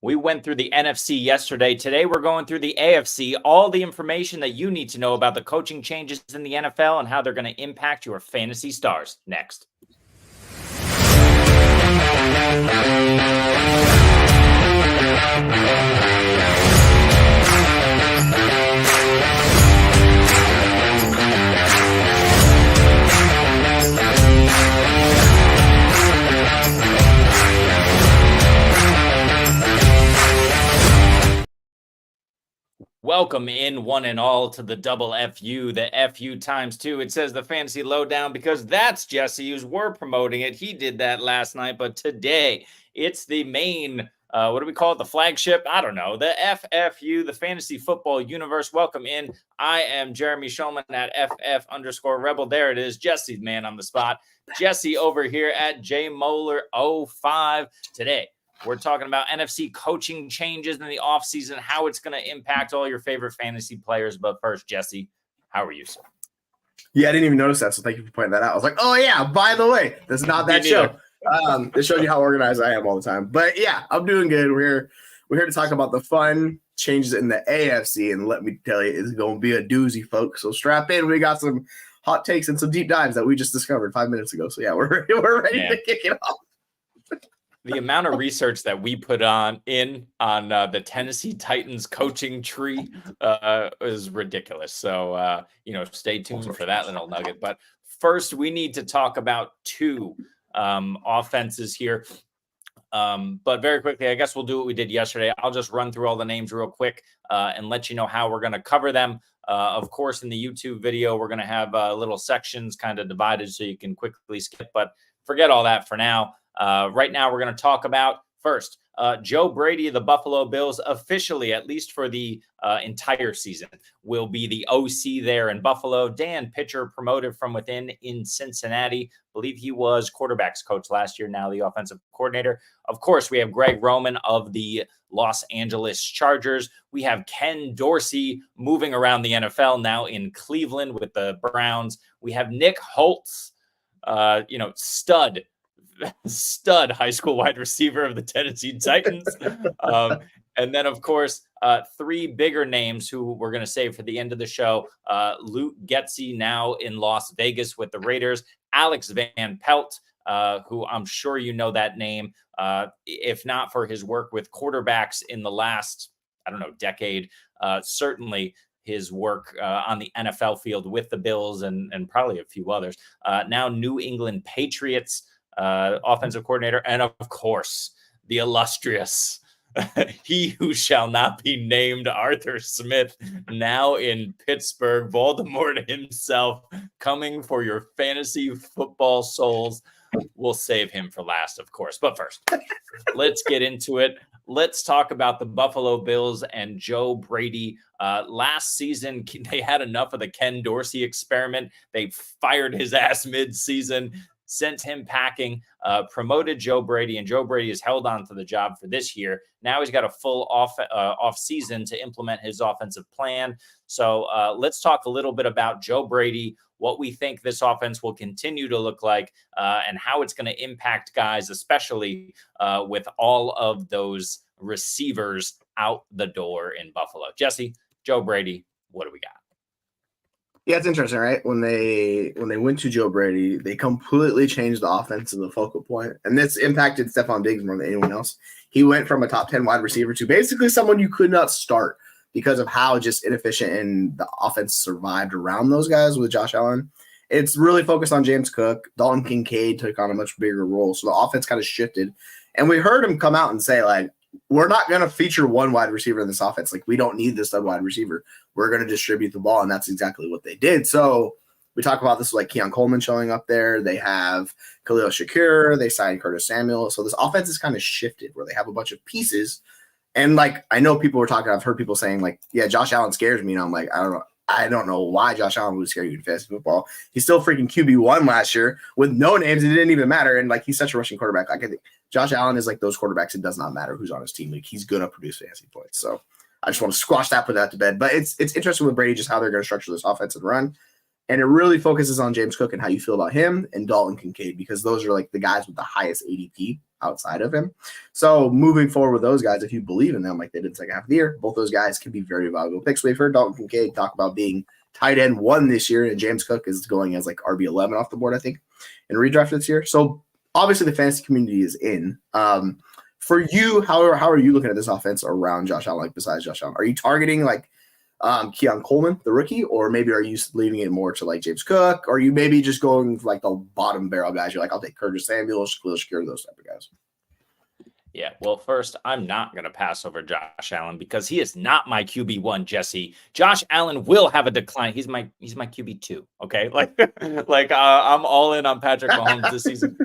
We went through the NFC yesterday. Today, we're going through the AFC, all the information that you need to know about the coaching changes in the NFL and how they're going to impact your fantasy stars. Next. Welcome in one and all to the double FU, the FU times two. It says the Fantasy Lowdown because that's Jesse who's we're promoting it. He did that last night, but today it's the main, what do we call it? The flagship? I don't know. The FFU, the Fantasy Football Universe. Welcome in. I am Jeremy Schulman at FF_Rebel. There it is. Jesse's man on the spot. Jesse over here at JMolar05 today. We're talking about NFC coaching changes in the offseason, how it's going to impact all your favorite fantasy players. But first, Jesse, how are you, sir? Yeah, I didn't even notice that, so thank you for pointing that out. I was like, oh, yeah, by the way, that's not that show. It showed you how organized I am all the time. But, yeah, I'm doing good. We're here to talk about the fun changes in the AFC, and let me tell you, it's going to be a doozy, folks. So strap in. We got some hot takes and some deep dives that we just discovered 5 minutes ago. So, yeah, we're ready to kick it off. The amount of research that we put on the Tennessee Titans coaching tree is ridiculous. So, stay tuned for that little nugget. But first, we need to talk about two offenses here. But very quickly, I guess we'll do what we did yesterday. I'll just run through all the names real quick and let you know how we're going to cover them. Of course, in the YouTube video, we're going to have little sections kind of divided so you can quickly skip. But forget all that for now. Right now, we're going to talk about first Joe Brady of the Buffalo Bills officially, at least for the entire season, will be the OC there in Buffalo. Dan Pitcher promoted from within in Cincinnati. I believe he was quarterbacks coach last year, now the offensive coordinator. Of course, we have Greg Roman of the Los Angeles Chargers. We have Ken Dorsey moving around the NFL now in Cleveland with the Browns. We have Nick Holtz, stud high school wide receiver of the Tennessee Titans. And then, of course, three bigger names who we're going to save for the end of the show. Luke Getsy now in Las Vegas with the Raiders. Alex Van Pelt, who I'm sure you know that name, if not for his work with quarterbacks in the last, decade. Certainly his work on the NFL field with the Bills and probably a few others. Now New England Patriots offensive coordinator, and of course the illustrious he who shall not be named Arthur Smith, now in Pittsburgh, Voldemort himself, coming for your fantasy football souls. We'll save him for last, of course, but first let's get into it. Let's talk about the Buffalo Bills and Joe Brady. Last season, they had enough of the Ken Dorsey experiment. They fired his ass mid-season, sent him packing, promoted Joe Brady, and Joe Brady has held on to the job for this year. Now he's got a full off season to implement his offensive plan. So let's talk a little bit about Joe Brady, what we think this offense will continue to look like, and how it's going to impact guys, especially with all of those receivers out the door in Buffalo. Jesse, Joe Brady, what do we got? Yeah, it's interesting, right? When they went to Joe Brady, they completely changed the offense and the focal point, and this impacted Stephon Diggs more than anyone else. He went from a top 10 wide receiver to basically someone you could not start because of how just inefficient and the offense survived around those guys with Josh Allen. It's really focused on James Cook. Dalton Kincaid took on a much bigger role, so the offense kind of shifted. And we heard him come out and say, like, we're not going to feature one wide receiver in this offense. Like, we don't need this wide receiver. We're going to distribute the ball, and that's exactly what they did. So we talk about this like Keon Coleman showing up there. They have Khalil Shakir. They signed Curtis Samuel. So this offense is kind of shifted where they have a bunch of pieces. And, like, I know people were talking – I've heard people saying, like, yeah, Josh Allen scares me. And I'm like, I don't know why Josh Allen would scare you in fantasy football. He's still freaking QB1 last year with no names. It didn't even matter. And, like, he's such a rushing quarterback. Like, I think Josh Allen is like those quarterbacks. It does not matter who's on his team. Like, he's going to produce fantasy points. So I just want to squash that, put that to bed. But it's interesting with Brady just how they're going to structure this offense and run. And it really focuses on James Cook and how you feel about him and Dalton Kincaid, because those are like the guys with the highest ADP outside of him. So moving forward with those guys, if you believe in them like they did the second half of the year, both those guys can be very valuable picks. We've heard Dalton Kincaid talk about being tight end 1 this year, and James Cook is going as like RB11 off the board, I think, in redraft this year. So obviously the fantasy community is in. For you, how are you looking at this offense around Josh Allen, like besides Josh Allen? Are you targeting like Keon Coleman, the rookie, or maybe are you leaving it more to like James Cook? Or are you maybe just going like the bottom barrel guys? You're like, I'll take Curtis Samuel, Shaquille Shakir, those type of guys. Yeah, well, first, I'm not going to pass over Josh Allen because he is not my QB1, Jesse. Josh Allen will have a decline. He's my QB2, okay? I'm all in on Patrick Mahomes this season.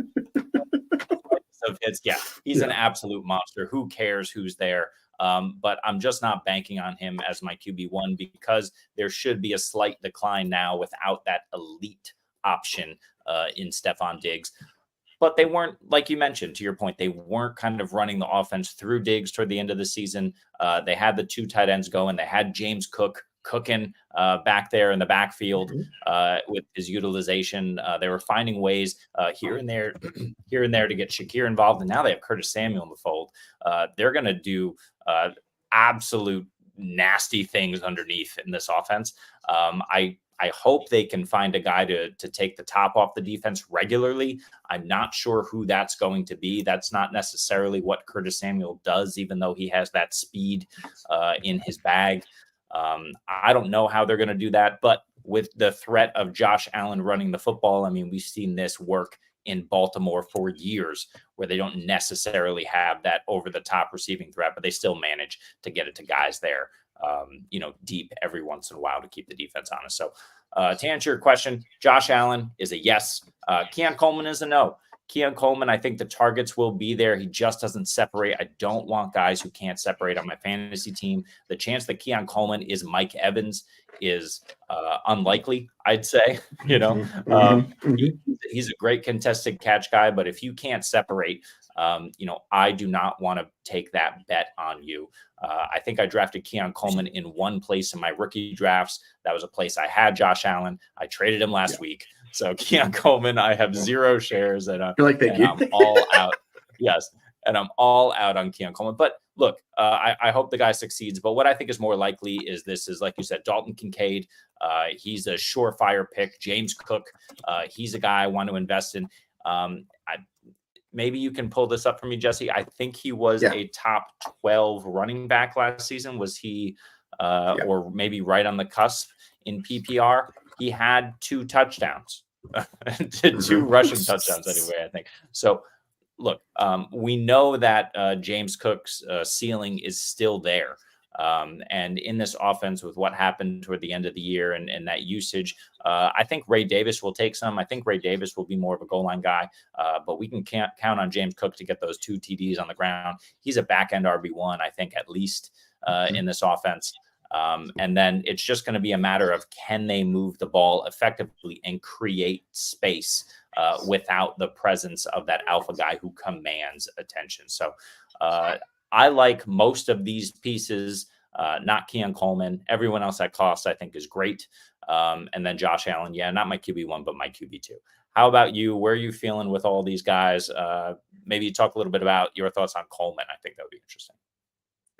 Of hits, yeah, he's an absolute monster. Who cares who's there? But I'm just not banking on him as my QB1 because there should be a slight decline now without that elite option in Stephon Diggs. But they weren't, like you mentioned, to your point, they weren't kind of running the offense through Diggs toward the end of the season. They had the 2 tight ends going. They had James Cook cooking back there in the backfield with his utilization. They were finding ways here and there to get Shakir involved. And now they have Curtis Samuel in the fold. They're going to do absolute nasty things underneath in this offense. I hope they can find a guy to take the top off the defense regularly. I'm not sure who that's going to be. That's not necessarily what Curtis Samuel does, even though he has that speed in his bag. I don't know how they're going to do that, but with the threat of Josh Allen running the football, I mean, we've seen this work in Baltimore for years where they don't necessarily have that over-the-top receiving threat, but they still manage to get it to guys there. Deep every once in a while to keep the defense honest. So to answer your question, Josh Allen is a yes. Keon Coleman is a no. Keon Coleman, I think the targets will be there. He just doesn't separate. I don't want guys who can't separate on my fantasy team. The chance that Keon Coleman is Mike Evans is unlikely, I'd say. He's a great contested catch guy, but if you can't separate, I do not want to take that bet on you. I think I drafted Keon Coleman in one place in my rookie drafts. That was a place I had Josh Allen. I traded him last week. So Keon Coleman, I have 0 shares and I'm all out. Yes. And I'm all out on Keon Coleman. But look, I hope the guy succeeds. But what I think is more likely is like you said, Dalton Kincaid. He's a surefire pick. James Cook. He's a guy I want to invest in. Maybe you can pull this up for me, Jesse. I think he was a top 12 running back last season. Was he or maybe right on the cusp in PPR? He had 2 touchdowns, 2 rushing touchdowns anyway, I think. So, look, we know that James Cook's ceiling is still there. And in this offense with what happened toward the end of the year and that usage, I think Ray Davis will take some. I think Ray Davis will be more of a goal line guy, but we can count on James Cook to get those 2 TDs on the ground. He's a back end RB1, I think, at least in this offense. And then it's just going to be a matter of can they move the ball effectively and create space without the presence of that alpha guy who commands attention. So I like most of these pieces, not Keon Coleman. Everyone else at cost I think is great. And then Josh Allen, not my QB1, but my QB2. How about you? Where are you feeling with all these guys? Maybe you talk a little bit about your thoughts on Coleman. I think that would be interesting.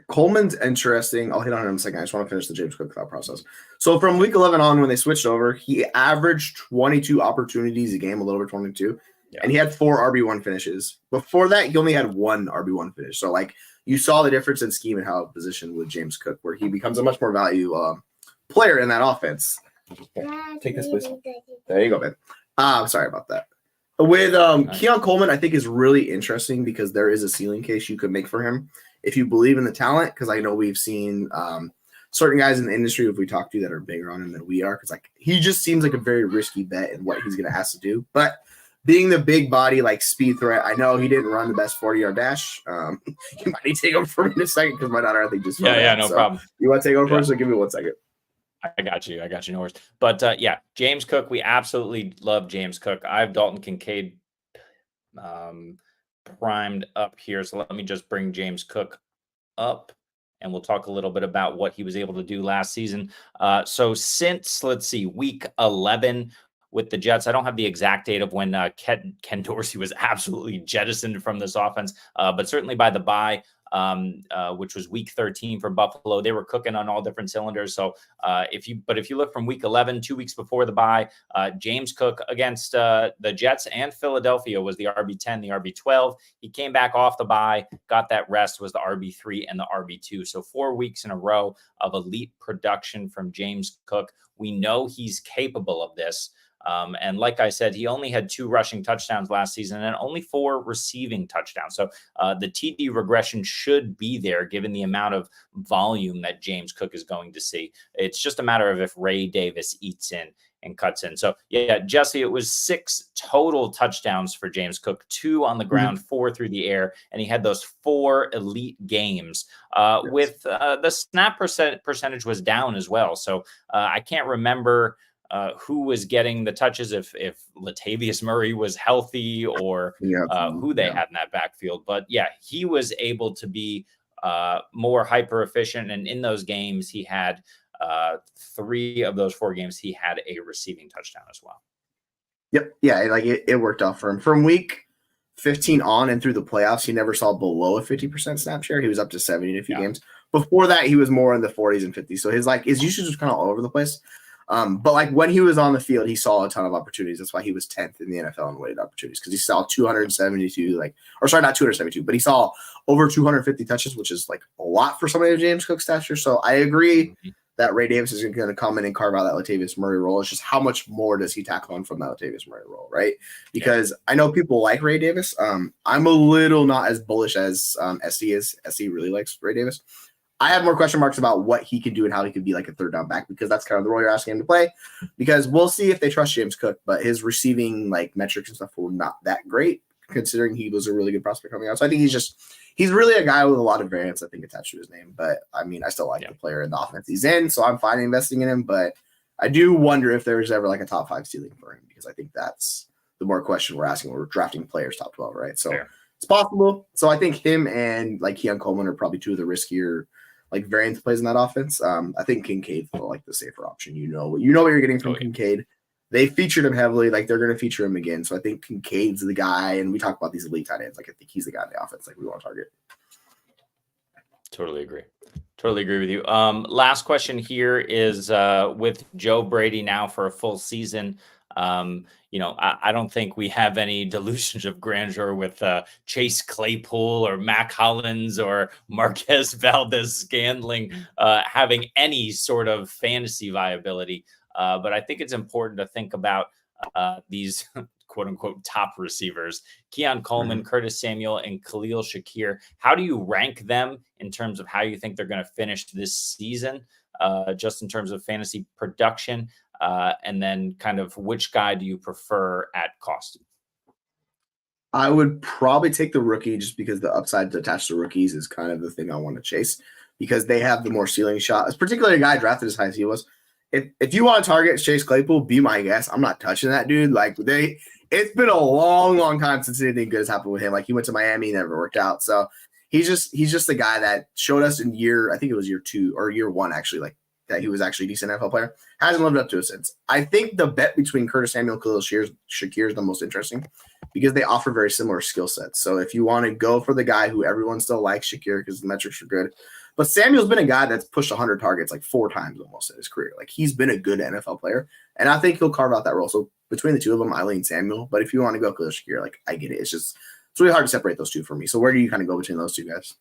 Coleman's interesting. I'll hit on him in a second. I just want to finish the James Cook thought process. So from week 11 on, when they switched over, he averaged 22 opportunities a game, a little over 22, and he had 4 RB1 finishes. Before that, he only had 1 RB1 finish. So, you saw the difference in scheme and how it positioned with James Cook, where he becomes a much more value player in that offense. Take this, please. There you go, man. Sorry about that. With Keon Coleman, I think is really interesting because there is a ceiling case you could make for him if you believe in the talent. Because I know we've seen certain guys in the industry, if we talk to, that are bigger on him than we are. Because he just seems like a very risky bet in what he's going to have to do. But being the big body, speed threat, I know he didn't run the best 40-yard dash. You might need to take over for me in a second because my daughter, I think, just no problem. You want to take over for us? So give me 1 second. I got you. No worries. But James Cook, we absolutely love James Cook. I have Dalton Kincaid primed up here. So let me just bring James Cook up and we'll talk a little bit about what he was able to do last season. So since, week 11, with the Jets. I don't have the exact date of when Ken Dorsey was absolutely jettisoned from this offense, but certainly by the bye, which was week 13 for Buffalo, they were cooking on all different cylinders. So if you look from week 11, 2 weeks before the bye, James Cook against the Jets and Philadelphia was the RB10, the RB12. He came back off the bye, got that rest, was the RB3 and the RB2. So 4 weeks in a row of elite production from James Cook. We know he's capable of this. And like I said, he only had 2 rushing touchdowns last season and only 4 receiving touchdowns. So the TD regression should be there given the amount of volume that James Cook is going to see. It's just a matter of if Ray Davis eats in and cuts in. So yeah, Jesse, it was 6 total touchdowns for James Cook, 2 on the ground, 4 through the air. And he had those 4 elite games with the snap percentage was down as well. So I can't remember who was getting the touches, if Latavius Murray was healthy or who they had in that backfield. But yeah, he was able to be more hyper efficient. And in those games, he had 3 of those 4 games, he had a receiving touchdown as well. Yep. Yeah. Like it worked out for him from week 15 on and through the playoffs. He never saw below a 50% snap share. He was up to 70 in a few games. Before that, he was more in the 40s and 50s. So his usage was kind of all over the place. But like when he was on the field, he saw a ton of opportunities. That's why he was 10th in the NFL in weighted opportunities, because he saw 272, not 272, but he saw over 250 touches, which is like a lot for somebody of James Cook's stature. So I agree that Ray Davis is going to come in and carve out that Latavius Murray role. It's just how much more does he tackle on from that Latavius Murray role, right? Because I know people like Ray Davis. I'm a little not as bullish as SC is. SC really likes Ray Davis. I have more question marks about what he can do and how he could be like a third down back, because that's kind of the role you're asking him to play. Because we'll see if they trust James Cook, but his receiving metrics and stuff were not that great, considering he was a really good prospect coming out. So I think he's really a guy with a lot of variance, I think, attached to his name. But I mean, I still like the player and the offense he's in, so I'm fine investing in him. But I do wonder if there's ever like a top 5 ceiling for him, because I think that's the more question we're asking when we're drafting players top 12, right? So it's possible. So I think him and Keon Coleman are probably 2 of the riskier variance plays in that offense. I think Kincaid's the safer option. You know what you're getting from Kincaid. They featured him heavily. They're going to feature him again. So I think Kincaid's the guy. And we talk about these elite tight ends. I think he's the guy in the offense we want to target. Totally agree with you. Last question here is with Joe Brady now for a full season. I don't think we have any delusions of grandeur with Chase Claypool or Mac Hollins or Marquez Valdez-Scantling having any sort of fantasy viability. But I think it's important to think about these quote unquote top receivers, Keon Coleman, Curtis Samuel, and Khalil Shakir. How do you rank them in terms of how you think they're going to finish this season, just in terms of fantasy production? And then kind of which guy do you prefer at cost? I would probably take the rookie, just because the upside attached to rookies is kind of the thing I want to chase, because they have the more ceiling shot. It's particularly a guy drafted as high as he was. If you want to target Chase Claypool, be my guest. I'm not touching that dude. It's been a long, long time since anything good has happened with him. He went to Miami, never worked out. So he's just the guy that showed us in I think it was year 2 or year 1 actually, that he was actually a decent NFL player. Hasn't lived up to it since. I think the bet between Curtis Samuel and Khalil Shakir is the most interesting, because they offer very similar skill sets. So if you want to go for the guy who everyone still likes, Shakir, because the metrics are good. But Samuel's been a guy that's pushed 100 targets 4 times almost in his career. He's been a good NFL player, and I think he'll carve out that role. So between the 2 of them, I lean Samuel. But if you want to go Khalil Shakir, I get it. It's really hard to separate those 2 for me. So where do you kind of go between those 2 guys?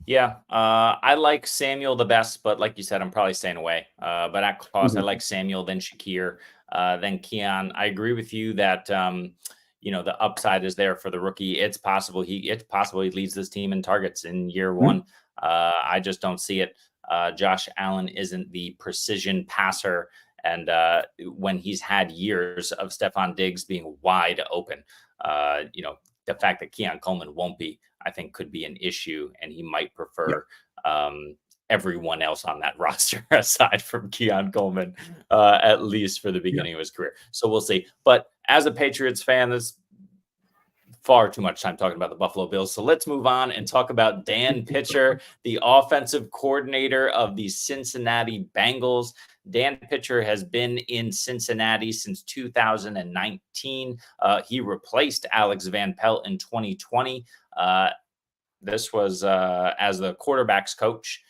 Yeah, I like Samuel the best, but like you said, I'm probably staying away. But at cost, I like Samuel, then Shakir, then Keon. I agree with you that the upside is there for the rookie. It's possible he leads this team in targets in year 1. I just don't see it. Josh Allen isn't the precision passer, and when he's had years of Stephon Diggs being wide open, the fact that Keon Coleman won't be, I think, could be an issue, and he might prefer everyone else on that roster aside from Keon Coleman, at least for the beginning of his career. So we'll see. But as a Patriots fan, there's far too much time talking about the Buffalo Bills. So let's move on and talk about Dan Pitcher, the offensive coordinator of the Cincinnati Bengals. Dan Pitcher has been in Cincinnati since 2019. He replaced Alex Van Pelt in 2020. This was as the quarterback's coach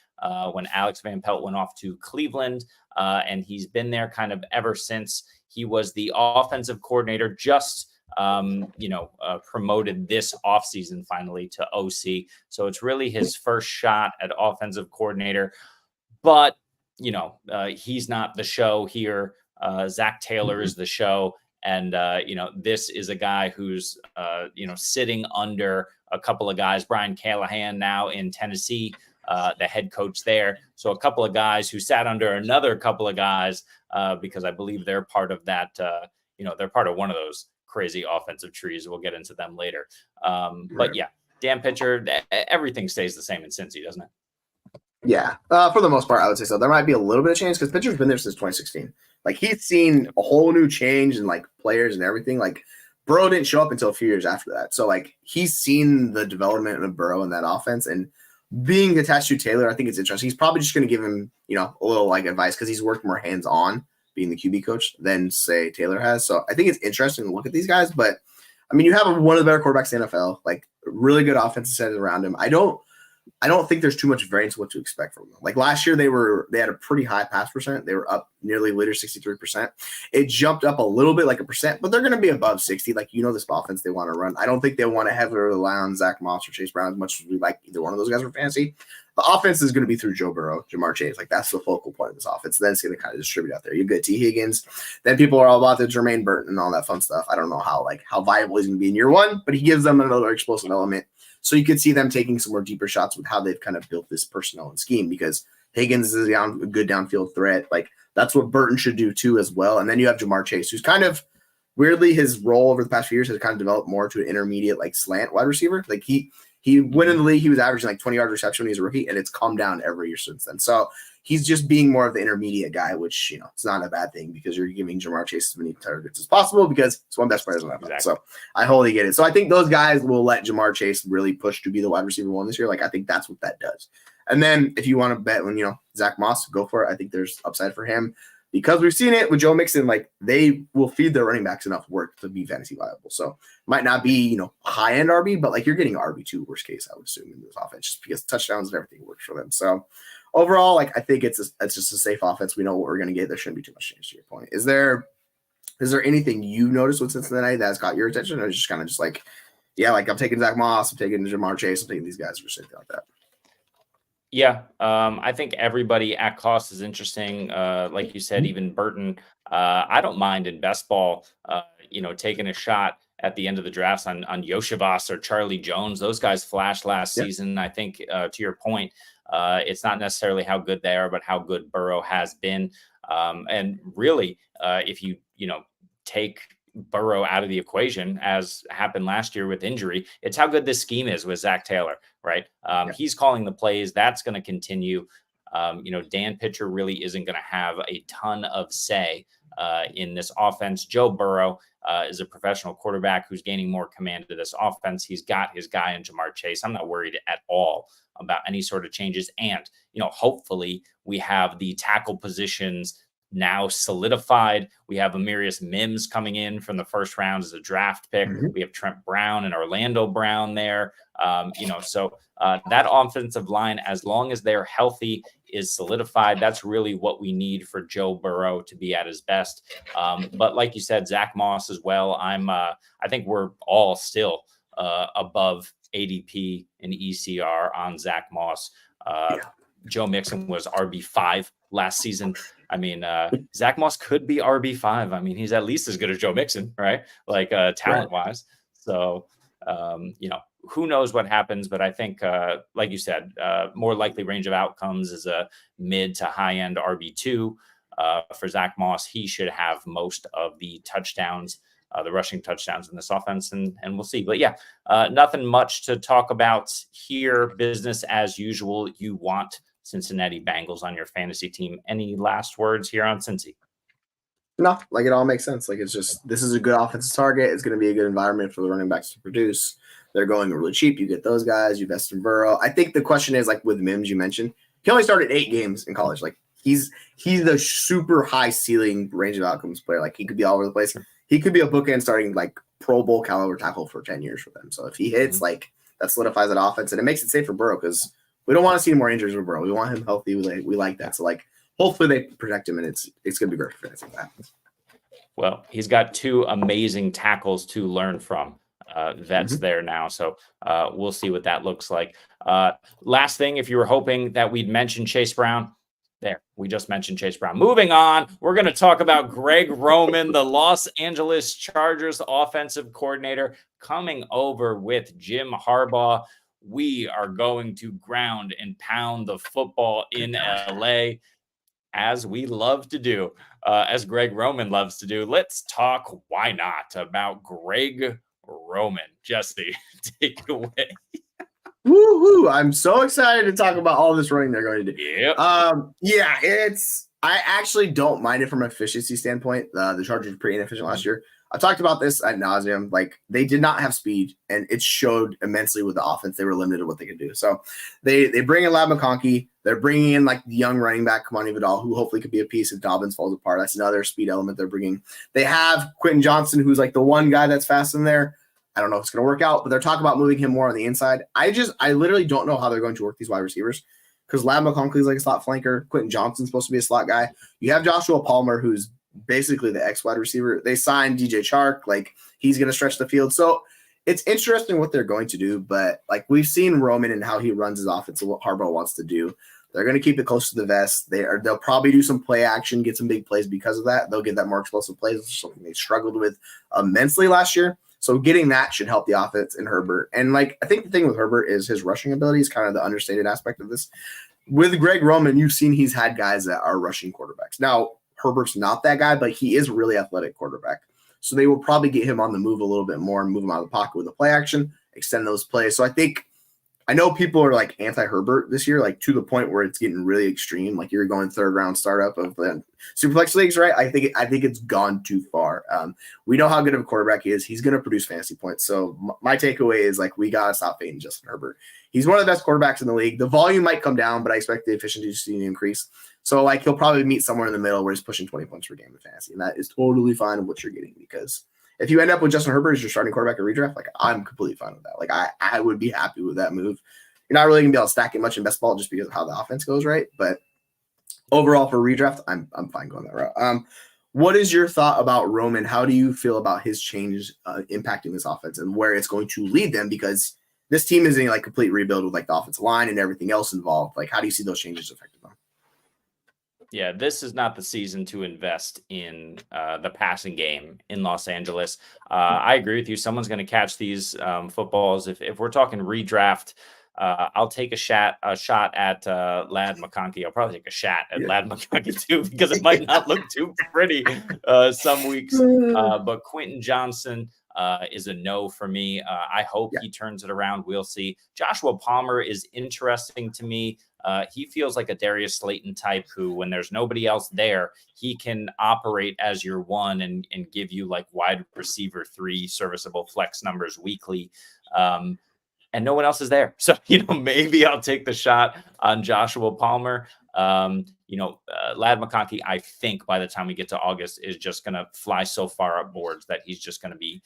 when Alex Van Pelt went off to Cleveland, and he's been there kind of ever since. He was the offensive coordinator, just promoted this offseason finally to OC. So it's really his first shot at offensive coordinator. But, he's not the show here. Zach Taylor is the show. And, this is a guy who's, sitting under a couple of guys, Brian Callahan now in Tennessee, the head coach there. So a couple of guys who sat under another couple of guys because I believe they're part of that, they're part of one of those crazy offensive trees. We'll get into them later. But yeah, Dan Pitcher, everything stays the same in Cincy, doesn't it? Yeah, for the most part, I would say so. There might be a little bit of change because Pitcher's been there since 2016. Like, he's seen a whole new change in, like, players and everything. Like, Burrow didn't show up until a few years after that. So, like, he's seen the development of Burrow in that offense. And being attached to Taylor, I think it's interesting. He's probably just going to give him, a little, like, advice because he's worked more hands-on being the QB coach than, say, Taylor has. So I think it's interesting to look at these guys. But, I mean, you have one of the better quarterbacks in the NFL, like, really good offensive set around him. I don't think there's too much variance what to expect from them. Like, last year, they had a pretty high pass percent. They were up nearly later 63%. It jumped up a little bit, like a percent, but they're going to be above 60. Like, this offense they want to run. I don't think they want to heavily rely on Zach Moss or Chase Brown as much as we like either one of those guys for fantasy. The offense is going to be through Joe Burrow, Jamar Chase. Like, that's the focal point of this offense. Then it's going to kind of distribute out there. You get T. Higgins. Then people are all about the Jermaine Burton and all that fun stuff. I don't know how viable he's going to be in year one, but he gives them another explosive element. So you could see them taking some more deeper shots with how they've kind of built this personnel and scheme, because Higgins is a good downfield threat. Like, that's what Burton should do too as well. And then you have Jamar Chase, who's kind of weirdly, his role over the past few years has kind of developed more to an intermediate, like, slant wide receiver. Like, he went in the league, he was averaging like 20 yards reception when he was a rookie, and it's come down every year since then. So he's just being more of the intermediate guy, which, it's not a bad thing because you're giving Jamar Chase as many targets as possible because it's one of the best players in the NFL. Exactly. So I wholly get it. So I think those guys will let Jamar Chase really push to be the wide receiver one this year. Like, I think that's what that does. And then if you want to bet when, Zach Moss, go for it. I think there's upside for him because we've seen it with Joe Mixon. Like, they will feed their running backs enough work to be fantasy viable. So might not be, high end RB, but like, you're getting RB2 worst case, I would assume, in this offense, just because touchdowns and everything works for them. So overall, like, I think it's just a safe offense. We know what we're going to get. There shouldn't be too much change to your point. Is there anything you noticed with Cincinnati that's got your attention, or is it just kind of just like, yeah, like, I'm taking Zach Moss, I'm taking Jamar Chase, I'm taking these guys, or something like that? Yeah, I think everybody at cost is interesting. Like you said, even Burton. I don't mind in best ball, taking a shot at the end of the drafts on Yoshivas or Charlie Jones. Those guys flashed last season. I think, to your point, it's not necessarily how good they are, but how good Burrow has been. And really, if you take Burrow out of the equation, as happened last year with injury, it's how good this scheme is with Zach Taylor, right? He's calling the plays. That's going to continue. Dan Pitcher really isn't going to have a ton of say in this offense. Joe Burrow is a professional quarterback who's gaining more command of this offense. He's got his guy in Jamar Chase. I'm not worried at all about any sort of changes. And, hopefully we have the tackle positions now solidified. We have Amarius Mims coming in from the first round as a draft pick. Mm-hmm. We have Trent Brown and Orlando Brown there. So that offensive line, as long as they're healthy, is solidified. That's really what we need for Joe Burrow to be at his best. But like you said, Zach Moss as well. I think we're all still above ADP and ECR on Zach Moss. Joe Mixon was RB5 last season. I mean, Zach Moss could be RB5. I mean, he's at least as good as Joe Mixon, right? Like, talent-wise. So, who knows what happens, but I think, like you said, more likely range of outcomes is a mid to high-end RB2. For Zach Moss, he should have most of the touchdowns, the rushing touchdowns in this offense, and we'll see. But yeah, nothing much to talk about here. Business as usual. You want Cincinnati Bengals on your fantasy team. Any last words here on Cincy? No, like, it all makes sense. Like, it's just, this is a good offensive target. It's going to be a good environment for the running backs to produce. They're going really cheap. You get those guys. You invest in Burrow. I think the question is, like, with Mims, you mentioned, he only started 8 games in college. Like, he's a super high ceiling range of outcomes player. Like he could be all over the place. He could be a bookend starting like Pro Bowl caliber tackle for 10 years for them. So if he hits, like that solidifies that offense and it makes it safe for Burrow because we don't want to see more injuries with Burrow. We want him healthy. We like that. So like hopefully they protect him and it's gonna be great for fantasy if that happens. Well, he's got two amazing tackles to learn from. Vets there now. So we'll see what that looks like. Last thing, if you were hoping that we'd mention Chase Brown, there, we just mentioned Chase Brown. Moving on, we're going to talk about Greg Roman, the Los Angeles Chargers offensive coordinator, coming over with Jim Harbaugh. We are going to ground and pound the football in LA, as we love to do, as Greg Roman loves to do. Let's talk, why not, about Greg Roman. Jesse, take it away. Woohoo! I'm so excited to talk about all this running they're going to do. Yep. I actually don't mind it from an efficiency standpoint. The Chargers were pretty inefficient last year. I talked about this ad nauseum. Like they did not have speed, and it showed immensely with the offense. They were limited to what they could do. So they bring in Lad McConkey. They're bringing in like the young running back Kamani Vidal, who hopefully could be a piece if Dobbins falls apart. That's another speed element they're bringing. They have Quentin Johnson, who's like the one guy that's fast in there. I don't know if it's going to work out, but they're talking about moving him more on the inside. I literally don't know how they're going to work these wide receivers because Lad McConkey is like a slot flanker. Quentin Johnson's supposed to be a slot guy. You have Joshua Palmer, who's basically the X wide receiver. They signed DJ Chark. Like he's going to stretch the field. So it's interesting what they're going to do, but like we've seen Roman and how he runs his offense and what Harbaugh wants to do. They're going to keep it close to the vest. They'll probably do some play action, get some big plays because of that. They'll get that more explosive plays, which is something they struggled with immensely last year. So getting that should help the offense in Herbert. And like I think the thing with Herbert is his rushing ability is kind of the understated aspect of this. With Greg Roman, you've seen he's had guys that are rushing quarterbacks. Now, Herbert's not that guy, but he is a really athletic quarterback. So they will probably get him on the move a little bit more and move him out of the pocket with the play action, extend those plays. So I know people are like anti-Herbert this year, like to the point where it's getting really extreme. Like you're going third round startup of the Superflex leagues, right? I think it's gone too far. We know how good of a quarterback he is. He's going to produce fantasy points. So my takeaway is like we got to stop fading Justin Herbert. He's one of the best quarterbacks in the league. The volume might come down, but I expect the efficiency to increase. So like he'll probably meet somewhere in the middle where he's pushing 20 points per game in fantasy, and that is totally fine with what you're getting because if you end up with Justin Herbert as your starting quarterback at redraft, like I'm completely fine with that. Like I would be happy with that move. You're not really gonna be able to stack it much in best ball just because of how the offense goes, right? But overall for redraft, I'm fine going that route. What is your thought about Roman? How do you feel about his changes impacting this offense and where it's going to lead them? Because this team is in like complete rebuild with like the offensive line and everything else involved. Like, how do you see those changes affecting them? Yeah, this is not the season to invest in the passing game in Los Angeles. I agree with you. Someone's going to catch these footballs. If we're talking redraft, I'll take a shot at Lad McConkey. I'll probably take a shot at Lad McConkey too, because it might not look too pretty some weeks. But Quentin Johnson is a no for me. I hope he turns it around. We'll see. Joshua Palmer is interesting to me. He feels like a Darius Slayton type who, when there's nobody else there, he can operate as your one and give you like wide receiver 3 serviceable flex numbers weekly. And no one else is there. So, maybe I'll take the shot on Joshua Palmer. Lad McConkey, I think by the time we get to August is just going to fly so far up boards that he's just going to be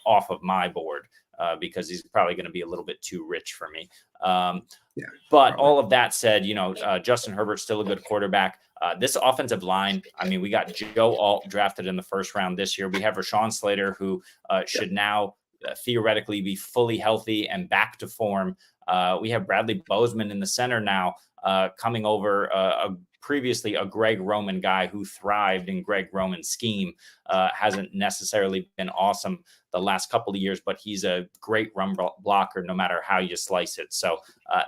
off of my board because he's probably going to be a little bit too rich for me. But all of that said, Justin Herbert's still a good quarterback. This offensive line, I mean, we got Joe Alt drafted in the first round this year. We have Rashawn Slater, who should now theoretically be fully healthy and back to form. We have Bradley Bozeman in the center now, coming over previously a Greg Roman guy who thrived in Greg Roman's scheme. Hasn't necessarily been awesome the last couple of years, but he's a great run blocker no matter how you slice it. So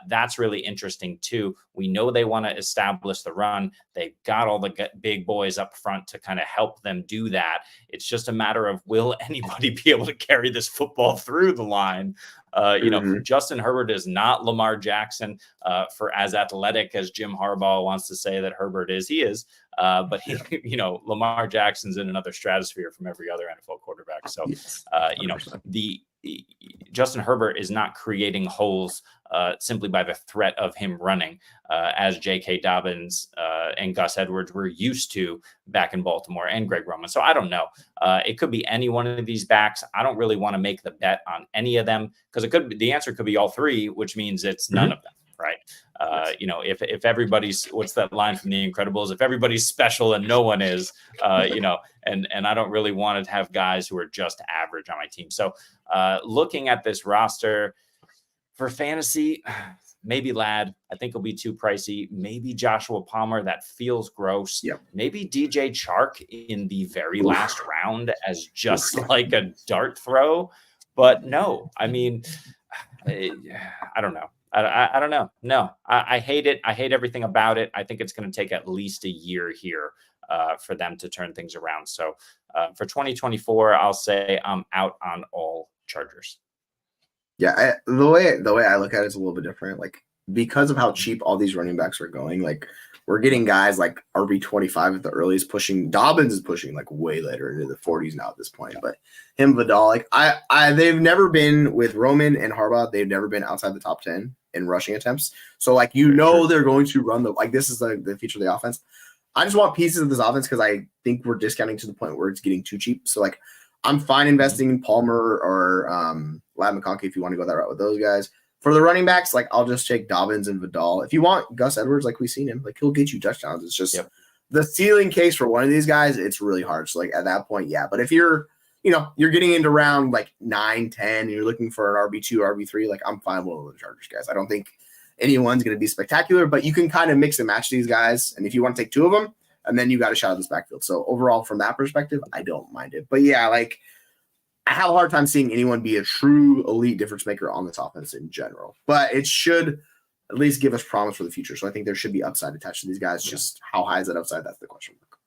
that's really interesting too. We know they want to establish the run. They've got all the big boys up front to kind of help them do that. It's just a matter of, will anybody be able to carry this football through the line? Justin Herbert is not Lamar Jackson, for as athletic as Jim Harbaugh wants to say that Herbert is. He is, but Lamar Jackson's in another stratosphere from every other NFL quarterback. So, Justin Herbert is not creating holes simply by the threat of him running, as J.K. Dobbins and Gus Edwards were used to back in Baltimore, and Greg Roman. So I don't know. It could be any one of these backs. I don't really want to make the bet on any of them, because the answer could be all three, which means it's none of them, right? If everybody's, what's that line from The Incredibles? If everybody's special and no one is, and I don't really want to have guys who are just average on my team. So looking at this roster for fantasy, maybe Ladd, I think it'll be too pricey. Maybe Joshua Palmer, that feels gross. Yep. Maybe DJ Chark in the very last round as just like a dart throw. But no, I mean, I don't know. I don't know. No, I hate it. I hate everything about it. I think it's going to take at least a year here for them to turn things around. So for 2024, I'll say I'm out on all Chargers. Yeah, the way I look at it is a little bit different. Like, because of how cheap all these running backs are going, like, we're getting guys like RB25 at the earliest, pushing. Dobbins is pushing like way later into the 40s now at this point. But him, Vidal, like they've never been, with Roman and Harbaugh, they've never been outside the top 10 in rushing attempts. So like, they're going to run this is the future of the offense. I just want pieces of this offense because I think we're discounting to the point where it's getting too cheap. So like, I'm fine investing in Palmer or Ladd McConkey if you want to go that route with those guys. For the running backs, like, I'll just take Dobbins and Vidal. If you want Gus Edwards, like we've seen him, like, he'll get you touchdowns. It's just the ceiling case for one of these guys, it's really hard. So like, at that point, yeah. But if you're getting into round like 9, 10, and you're looking for an RB2, RB3, like, I'm fine with one of the Chargers guys. I don't think anyone's going to be spectacular, but you can kind of mix and match these guys. And if you want to take two of them, and then you got a shot at this backfield. So overall, from that perspective, I don't mind it. But yeah, like, I have a hard time seeing anyone be a true elite difference maker on this offense in general. But it should at least give us promise for the future. So I think there should be upside attached to these guys. Just how high is that upside? That's the question mark.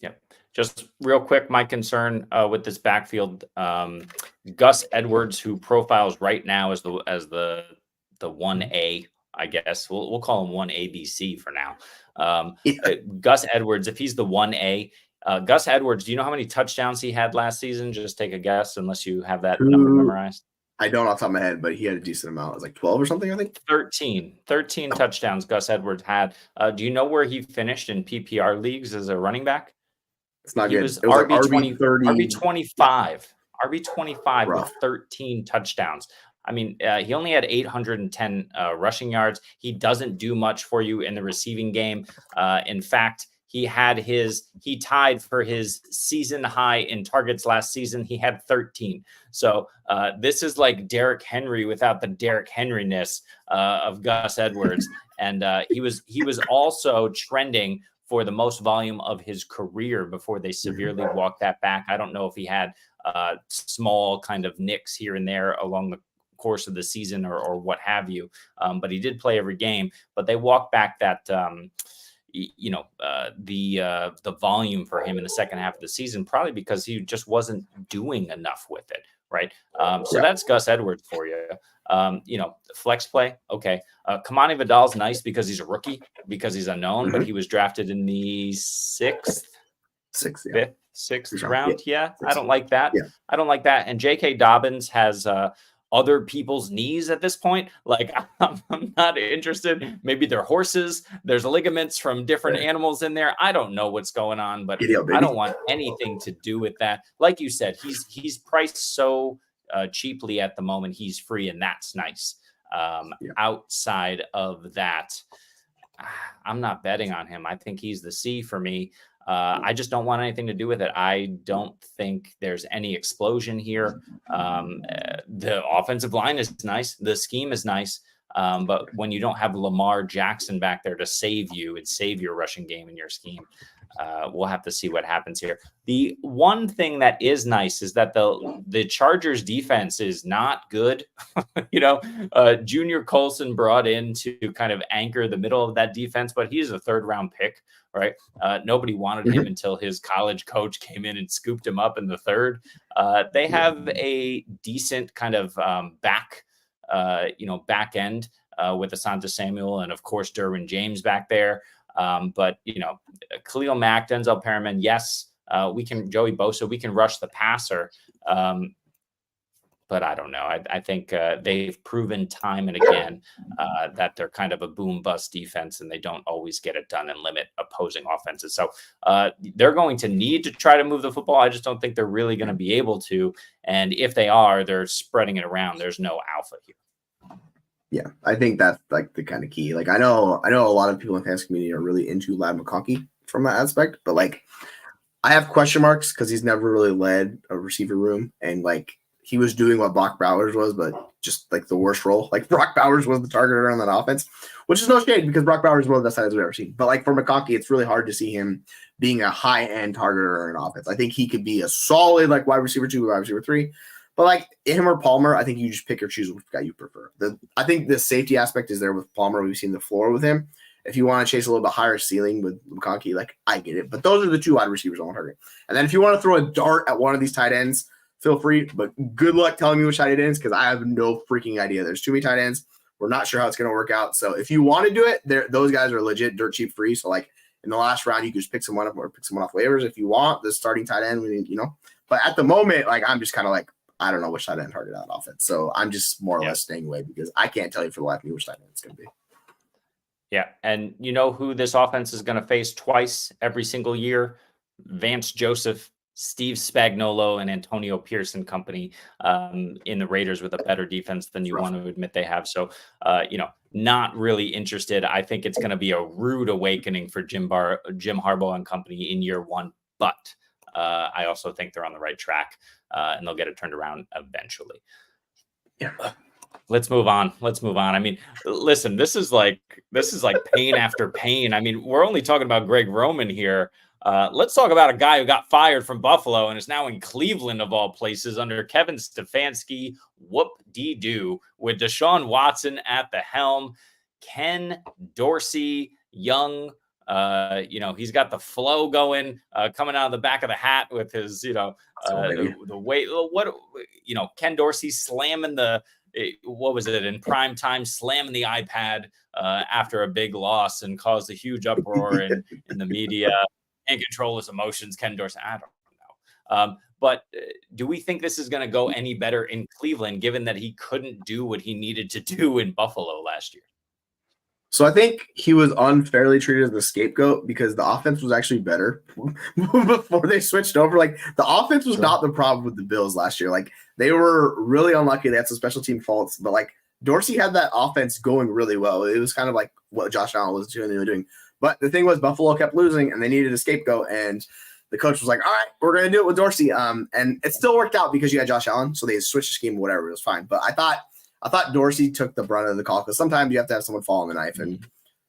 Yep. Just real quick, my concern with this backfield, Gus Edwards, who profiles right now as the 1A, I guess. We'll call him 1ABC for now. Gus Edwards, if he's the 1A, Gus Edwards, do you know how many touchdowns he had last season? Just take a guess, unless you have that number memorized. I don't off the top of my head, but he had a decent amount. It was like 12 or something, I think. 13 touchdowns Gus Edwards had. Do you know where he finished in PPR leagues as a running back? It's not he good. Was it was RB20, RB25. RB25 with 13 touchdowns. I mean, he only had 810 rushing yards. He doesn't do much for you in the receiving game. In fact, he tied for his season high in targets last season. He had 13. So this is like Derrick Henry without the Derrick Henry-ness of Gus Edwards. And he was also trending for the most volume of his career before they severely walked that back. I don't know if he had small kind of nicks here and there along the course of the season or what have you. But he did play every game. But they walked back that the volume for him in the second half of the season, probably because he just wasn't doing enough with it. Right. So that's Gus Edwards for you. Flex play. Okay. Kamani Vidal's nice because he's a rookie, because he's unknown, but he was drafted in the sixth round. Yeah. I don't like that. Yeah. I don't like that. And J.K. Dobbins has, other people's knees at this point. Like, I'm not interested. Maybe they're horses. There's ligaments from different animals in there. I don't know what's going on, but I don't want anything to do with that. Like you said, he's priced so cheaply at the moment. He's free, and that's nice. Outside of that, I'm not betting on him. I think he's the C for me. I just don't want anything to do with it. I don't think there's any explosion here. The offensive line is nice. The scheme is nice. But when you don't have Lamar Jackson back there to save you and save your rushing game in your scheme, we'll have to see what happens here. The one thing that is nice is that the Chargers defense is not good. Junior Colson brought in to kind of anchor the middle of that defense, but he's a 3rd-round pick, right? Nobody wanted him until his college coach came in and scooped him up in the 3rd. They have a decent kind of back end with Asante Samuel and, of course, Derwin James back there. But Khalil Mack, Denzel Perriman, yes, we can Joey Bosa, we can rush the passer. but I don't know. I think they've proven time and again that they're kind of a boom bust defense, and they don't always get it done and limit opposing offenses. So they're going to need to try to move the football. I just don't think they're really going to be able to. And if they are, they're spreading it around. There's no alpha here. Yeah, I think that's like the kind of key. Like I know a lot of people in the fantasy community are really into Lad McConkey from that aspect, but like I have question marks because he's never really led a receiver room, and like he was doing what Brock Bowers was, but just like the worst role. Like Brock Bowers was the targeter on that offense, which is no shade because Brock Bowers is one of the best sides we've ever seen. But like for McConkey, it's really hard to see him being a high-end targeter in an offense. I think he could be a solid like wide receiver 2, wide receiver 3. But like him or Palmer, I think you just pick or choose which guy you prefer. I think the safety aspect is there with Palmer. We've seen the floor with him. If you want to chase a little bit higher ceiling with McConkey, like I get it. But those are the 2 wide receivers I want to target. And then if you want to throw a dart at one of these tight ends, feel free. But good luck telling me which tight end it is because I have no freaking idea. There's too many tight ends. We're not sure how it's going to work out. So if you want to do it, those guys are legit dirt cheap free. So like in the last round, you could just pick someone up or pick someone off waivers if you want. The starting tight end, But at the moment, like I'm just kind of like, I don't know which tight end target out offense. So I'm just more or less staying away because I can't tell you for the life of me which tight end it's going to be. Yeah. And you know who this offense is going to face twice every single year? Vance Joseph, Steve Spagnuolo, and Antonio Pierce and company in the Raiders with a better defense than you want to admit they have. So, not really interested. I think it's going to be a rude awakening for Jim Harbaugh and company in year 1. But I also think they're on the right track and they'll get it turned around eventually. Yeah. Let's move on. I mean, listen, this is like pain after pain. I mean, we're only talking about Greg Roman here. Let's talk about a guy who got fired from Buffalo and is now in Cleveland of all places under Kevin Stefanski. Whoop-dee-doo with Deshaun Watson at the helm. Ken Dorsey, young, he's got the flow going, coming out of the back of the hat with his, the weight. Ken Dorsey slamming what was it in prime time, slamming the iPad after a big loss and caused a huge uproar in the media. Can't control his emotions. Ken Dorsey, I don't know. But do we think this is going to go any better in Cleveland, given that he couldn't do what he needed to do in Buffalo last year? So I think he was unfairly treated as the scapegoat because the offense was actually better before they switched over. Like the offense was not the problem with the Bills last year. Like they were really unlucky. They had some special team faults, but like Dorsey had that offense going really well. It was kind of like what Josh Allen was doing. But the thing was Buffalo kept losing and they needed a scapegoat. And the coach was like, all right, we're going to do it with Dorsey. And it still worked out because you had Josh Allen. So they switched the scheme, whatever. It was fine. But I thought Dorsey took the brunt of the call because sometimes you have to have someone fall on the knife. And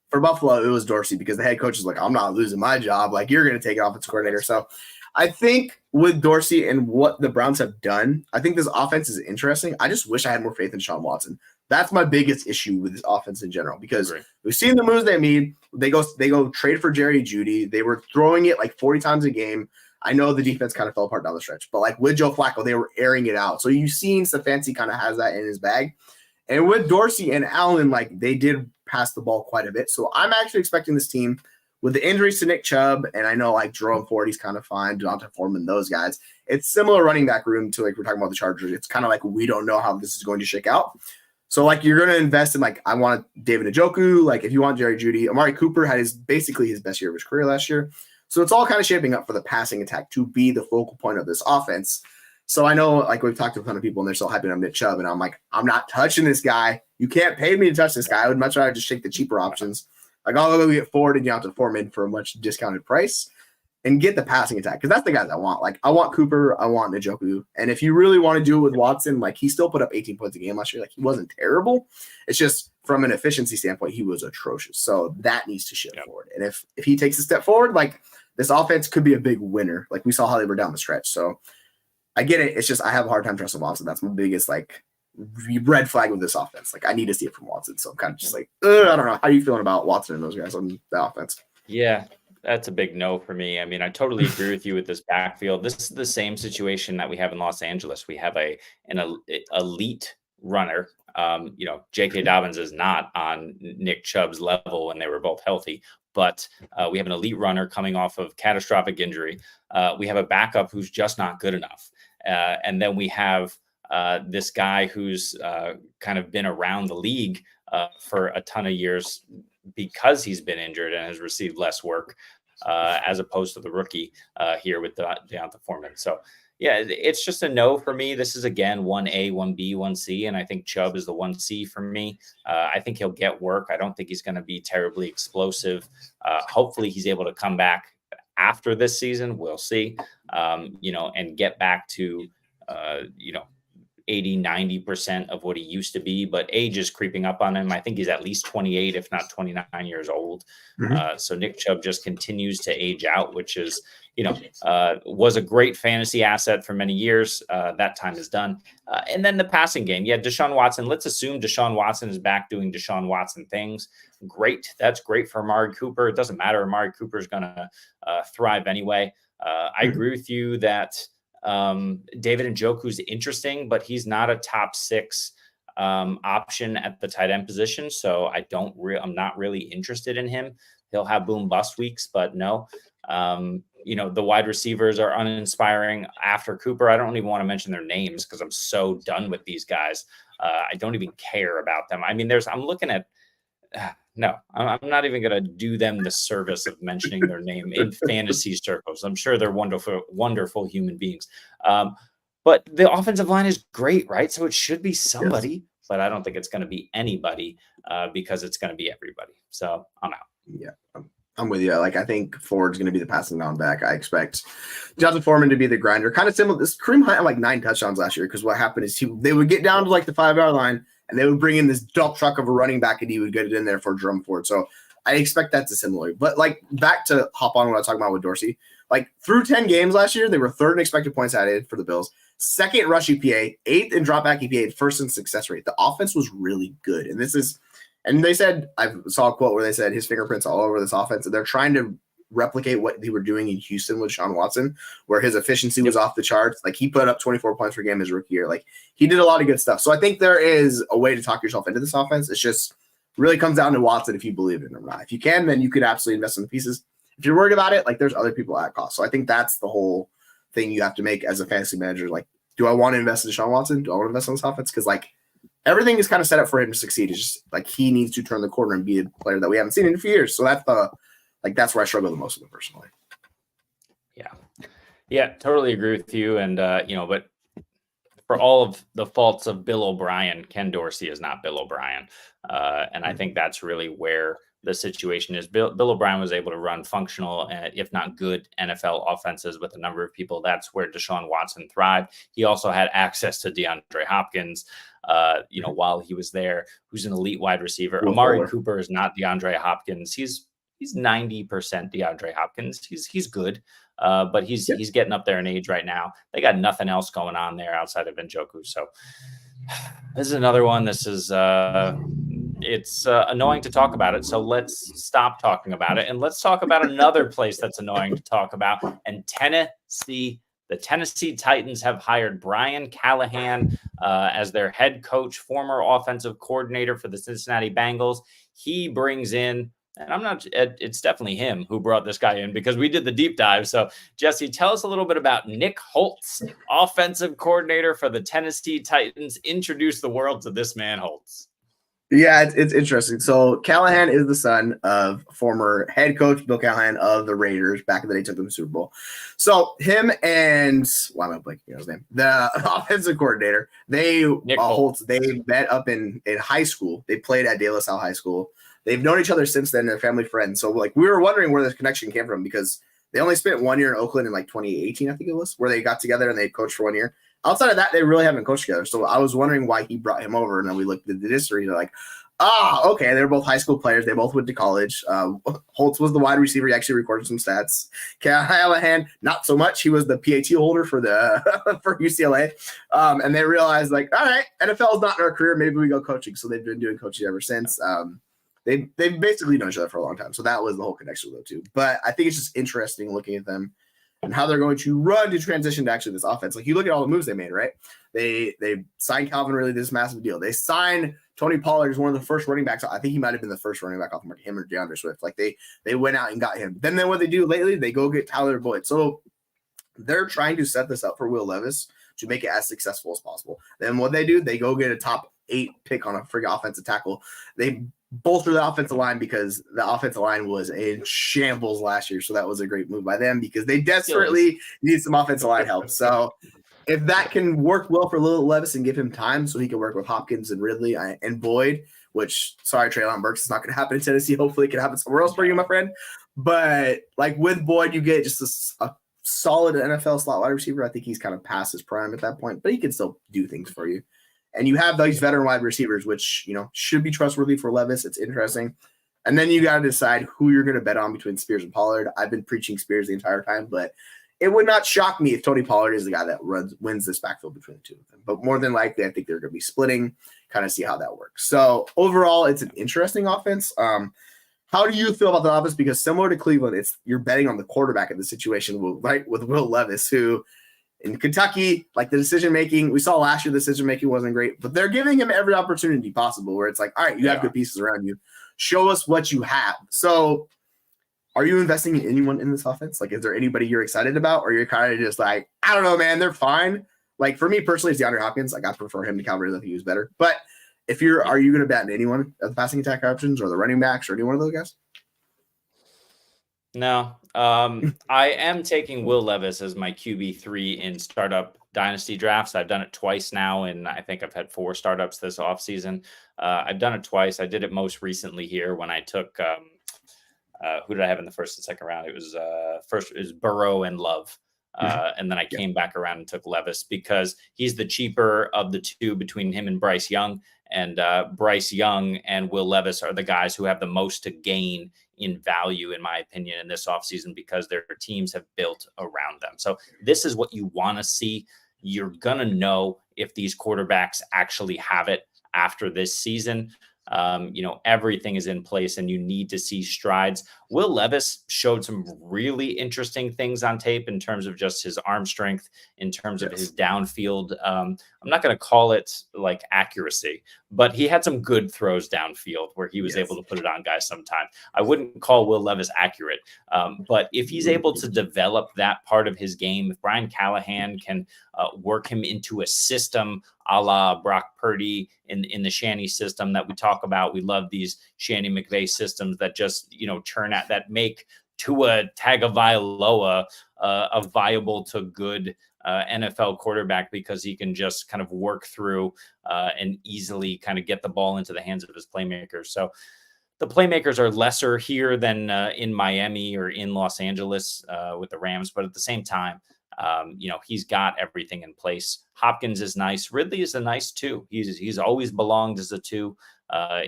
for Buffalo, it was Dorsey because the head coach is like, I'm not losing my job. Like, you're going to take it offensive coordinator. So I think with Dorsey and what the Browns have done, I think this offense is interesting. I just wish I had more faith in Deshaun Watson. That's my biggest issue with this offense in general because we've seen the moves they made. They go trade for Jerry Jeudy. They were throwing it like 40 times a game. I know the defense kind of fell apart down the stretch, but like with Joe Flacco, they were airing it out. So you've seen Stefanski kind of has that in his bag. And with Dorsey and Allen, like they did pass the ball quite a bit. So I'm actually expecting this team with the injuries to Nick Chubb, and I know like Jerome Ford, he's kind of fine, Devonta Foreman, those guys. It's similar running back room to like we're talking about the Chargers. It's kind of like we don't know how this is going to shake out. So like you're going to invest in like I want David Njoku. Like if you want Jerry Jeudy, Amari Cooper had basically his best year of his career last year. So it's all kind of shaping up for the passing attack to be the focal point of this offense. So I know, like we've talked to a ton of people, and they're still hyping on Nick Chubb, and I'm like, I'm not touching this guy. You can't pay me to touch this guy. I would much rather just take the cheaper options. Like I'll go get Ford and Devonta Foreman for a much discounted price, and get the passing attack because that's the guys I want. Like I want Cooper, I want Njoku, and if you really want to do it with Watson, like he still put up 18 points a game last year. Like he wasn't terrible. It's just from an efficiency standpoint, he was atrocious. So that needs to shift forward. And if he takes a step forward, like this offense could be a big winner. Like we saw how they were down the stretch. So I get it. It's just I have a hard time trusting Watson. That's my biggest like red flag with this offense. Like I need to see it from Watson. So I'm kind of just like, I don't know. How are you feeling about Watson and those guys on the offense? Yeah, that's a big no for me. I mean, I totally agree with you with this backfield. This is the same situation that we have in Los Angeles. We have an elite runner. J.K. Dobbins is not on Nick Chubb's level when they were both healthy, but we have an elite runner coming off of catastrophic injury. We have a backup who's just not good enough. And then we have this guy who's kind of been around the league for a ton of years because he's been injured and has received less work as opposed to the rookie here with Deonta Foreman. So, yeah, it's just a no for me. This is, again, 1A, 1B, 1C, and I think Chubb is the 1C for me. I think he'll get work. I don't think he's going to be terribly explosive. Hopefully he's able to come back after this season. We'll see, and get back to, 80, 90% of what he used to be, but age is creeping up on him. I think he's at least 28, if not 29 years old. So Nick Chubb just continues to age out, which is, was a great fantasy asset for many years. That time is done. And then the passing game. Yeah, Deshaun Watson. Let's assume Deshaun Watson is back doing Deshaun Watson things. Great. That's great for Amari Cooper. It doesn't matter. Amari Cooper is going to thrive anyway. I agree with you that David Njoku is interesting, but he's not a top 6 option at the tight end position. So I'm not really interested in him. He'll have boom bust weeks, but no. The wide receivers are uninspiring after Cooper. I don't even want to mention their names because I'm so done with these guys. I don't even care about them. I mean, I'm looking at, no, I'm not even going to do them the service of mentioning their name in fantasy circles. I'm sure they're wonderful, wonderful human beings. But the offensive line is great, right? So it should be somebody, but I don't think it's going to be anybody because it's going to be everybody. So I'm out. Yeah, I'm with you. Like, I think Ford's going to be the passing down back. I expect Jonathan Foreman to be the grinder. Kind of similar. Kareem Hunt had like 9 touchdowns last year because what happened is they would get down to like the 5-yard line and they would bring in this dump truck of a running back and he would get it in there for Jerome Ford. So I expect that to similar. But like back to hop on what I was talking about with Dorsey, like through 10 games last year, they were 3rd in expected points added for the Bills, 2nd in rush EPA, 8th in dropback EPA, 1st in success rate. The offense was really good. And they said, I saw a quote where they said his fingerprints all over this offense. And they're trying to replicate what they were doing in Houston with Deshaun Watson, where his efficiency was off the charts. Like he put up 24 points per game his rookie year. Like he did a lot of good stuff. So I think there is a way to talk yourself into this offense. It's just really comes down to Watson if you believe in it or not. If you can, then you could absolutely invest in the pieces. If you're worried about it, like there's other people at cost. So I think that's the whole thing you have to make as a fantasy manager. Like, do I want to invest in Deshaun Watson? Do I want to invest in this offense? Because like everything is kind of set up for him to succeed. It's just like he needs to turn the corner and be a player that we haven't seen in a few years. So that's where I struggle the most with him personally. Yeah, totally agree with you. And but for all of the faults of Bill O'Brien, Ken Dorsey is not Bill O'Brien, and I think that's really where the situation is. Bill O'Brien was able to run functional, if not good, NFL offenses with a number of people. That's where Deshaun Watson thrived. He also had access to DeAndre Hopkins. While he was there, who's an elite wide receiver. Amari Cooper is not DeAndre Hopkins. He's 90% DeAndre Hopkins. He's good, but he's getting up there in age right now. They got nothing else going on there outside of Njoku. So this is another one. This is it's annoying to talk about it. So let's stop talking about it and let's talk about another place that's annoying to talk about. And Tennessee. The Tennessee Titans have hired Brian Callahan as their head coach, former offensive coordinator for the Cincinnati Bengals. He brings in, and it's definitely him who brought this guy in because we did the deep dive. So, Jesse, tell us a little bit about Nick Holtz, offensive coordinator for the Tennessee Titans. Introduce the world to this man, Holtz. Yeah, it's interesting. So Callahan is the son of former head coach Bill Callahan of the Raiders back in the day, took them to the Super Bowl. So him and why am I blanking on his name? The offensive coordinator, Holtz, they met up in high school. They played at De La Salle High School. They've known each other since then. They're family friends. So like we were wondering where this connection came from because they only spent 1 year in Oakland in like 2018, I think it was, where they got together and they coached for 1 year. Outside of that, they really haven't coached together. So I was wondering why he brought him over. And then we looked at the history. They're like, okay. They're both high school players. They both went to college. Holtz was the wide receiver. He actually recorded some stats. Callahan, not so much. He was the PAT holder for for UCLA. And they realized like, all right, NFL is not in our career. Maybe we go coaching. So they've been doing coaching ever since. They've basically known each other for a long time. So that was the whole connection with them too. But I think it's just interesting looking at them and how they're going to run to transition to actually this offense. Like you look at all the moves they made, right? They signed Calvin Ridley, this massive deal. They signed Tony Pollard as one of the first running backs. I think he might have been the first running back off the market, him or DeAndre Swift. Like they went out and got him. Then what they do lately, they go get Tyler Boyd. So they're trying to set this up for Will Levis to make it as successful as possible. Then what they do, they go get a top 8 pick on a friggin' offensive tackle. They bolster the offensive line because the offensive line was in shambles last year. So that was a great move by them because they desperately need some offensive line help. So if that can work well for Will Levis and give him time so he can work with Hopkins and Ridley and Boyd, which, sorry, Treylon Burks, it's not going to happen in Tennessee. Hopefully it can happen somewhere else for you, my friend. But like with Boyd, you get just a solid NFL slot wide receiver. I think he's kind of past his prime at that point, but he can still do things for you. And you have these veteran wide receivers, which, should be trustworthy for Levis. It's interesting. And then you got to decide who you're going to bet on between Spears and Pollard. I've been preaching Spears the entire time, but it would not shock me if Tony Pollard is the guy that wins this backfield between the two of them. But more than likely, I think they're going to be splitting, kind of see how that works. So overall, it's an interesting offense. How do you feel about the offense? Because similar to Cleveland, you're betting on the quarterback in the situation, right, with Will Levis, who – in Kentucky, like the decision-making, we saw last year the decision-making wasn't great, but they're giving him every opportunity possible where it's like, all right, you have good pieces around you. Show us what you have. So are you investing in anyone in this offense? Like, is there anybody you're excited about? Or you're kind of just like, I don't know, man, they're fine. Like, for me personally, it's DeAndre Hopkins. Like, I prefer him to Calvin Ridley. I think he was better. But are you going to bet on anyone of the passing attack options or the running backs or any one of those guys? No. I am taking Will Levis as my QB3 in startup dynasty drafts. I've done it twice now, and I think I've had 4 startups this offseason. I've done it twice. I did it most recently here when I took who did I have in the first and second round? It was Burrow and Love. And then I came back around and took Levis because he's the cheaper of the two between him and Bryce Young. And Bryce Young and Will Levis are the guys who have the most to gain in value, in my opinion, in this offseason because their teams have built around them. So this is what you want to see. You're going to know if these quarterbacks actually have it after this season. Everything is in place and you need to see strides. Will Levis showed some really interesting things on tape in terms of just his arm strength, in terms of his downfield. I'm not going to call it like accuracy, but he had some good throws downfield where he was able to put it on guys sometime. I wouldn't call Will Levis accurate, but if he's able to develop that part of his game, if Brian Callahan can work him into a system a la Brock Purdy in the Shanny system that we talk about. We love these Shanny McVay systems that just, turn out, that make Tua Tagovailoa a viable to good NFL quarterback because he can just kind of work through and easily kind of get the ball into the hands of his playmakers. So the playmakers are lesser here than in Miami or in Los Angeles with the Rams, but at the same time, he's got everything in place. Hopkins is nice. Ridley is a nice 2. He's always belonged as a 2.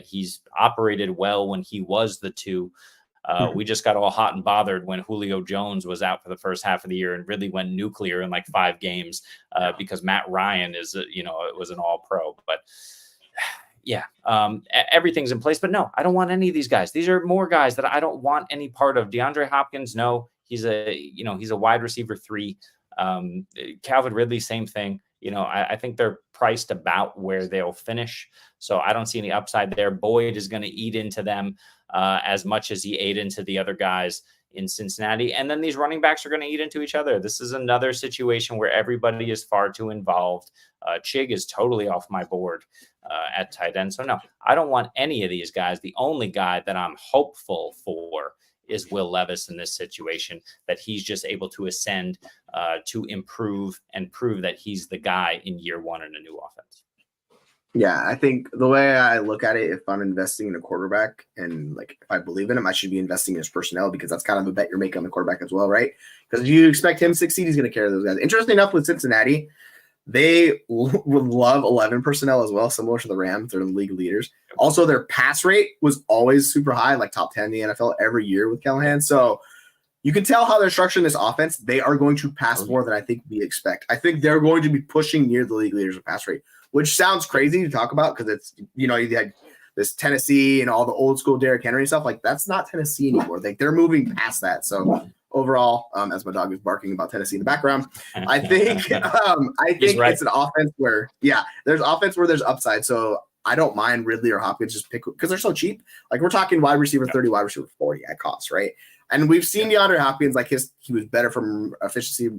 He's operated well when he was the 2. We just got all hot and bothered when Julio Jones was out for the first half of the year and Ridley went nuclear in like 5 games because Matt Ryan was an all-pro. But everything's in place. But no, I don't want any of these guys. These are more guys that I don't want any part of. DeAndre Hopkins, no. He's a wide receiver 3. Calvin Ridley, same thing. I think they're priced about where they'll finish. So I don't see any upside there. Boyd is going to eat into them as much as he ate into the other guys in Cincinnati. And then these running backs are going to eat into each other. This is another situation where everybody is far too involved. Chig is totally off my board at tight end. So no, I don't want any of these guys. The only guy that I'm hopeful for is Will Levis in this situation, that he's just able to ascend to improve and prove that he's the guy in year 1 in a new offense. Yeah, I think the way I look at it, if I'm investing in a quarterback and like if I believe in him, I should be investing in his personnel because that's kind of a bet you're making on the quarterback as well, right? Because if you expect him to succeed, he's going to carry those guys. Interesting enough with Cincinnati, they would love 11 personnel as well, similar to the Rams. They're the league leaders. Also, their pass rate was always super high, like top 10 in the NFL every year with Callahan. So you can tell how they're structuring this offense. They are going to pass more than I think we expect. I think they're going to be pushing near the league leaders of pass rate, which sounds crazy to talk about because it's, you had this Tennessee and all the old school Derrick Henry stuff. Like, that's not Tennessee anymore. Like, they're moving past that. So overall, as my dog is barking about Tennessee in the background, I think it's an offense where, there's offense where there's upside. So I don't mind Ridley or Hopkins just pick because they're so cheap. Like we're talking wide receiver 30, wide receiver 40 at cost, right? And we've seen DeAndre Hopkins, like he was better from efficiency,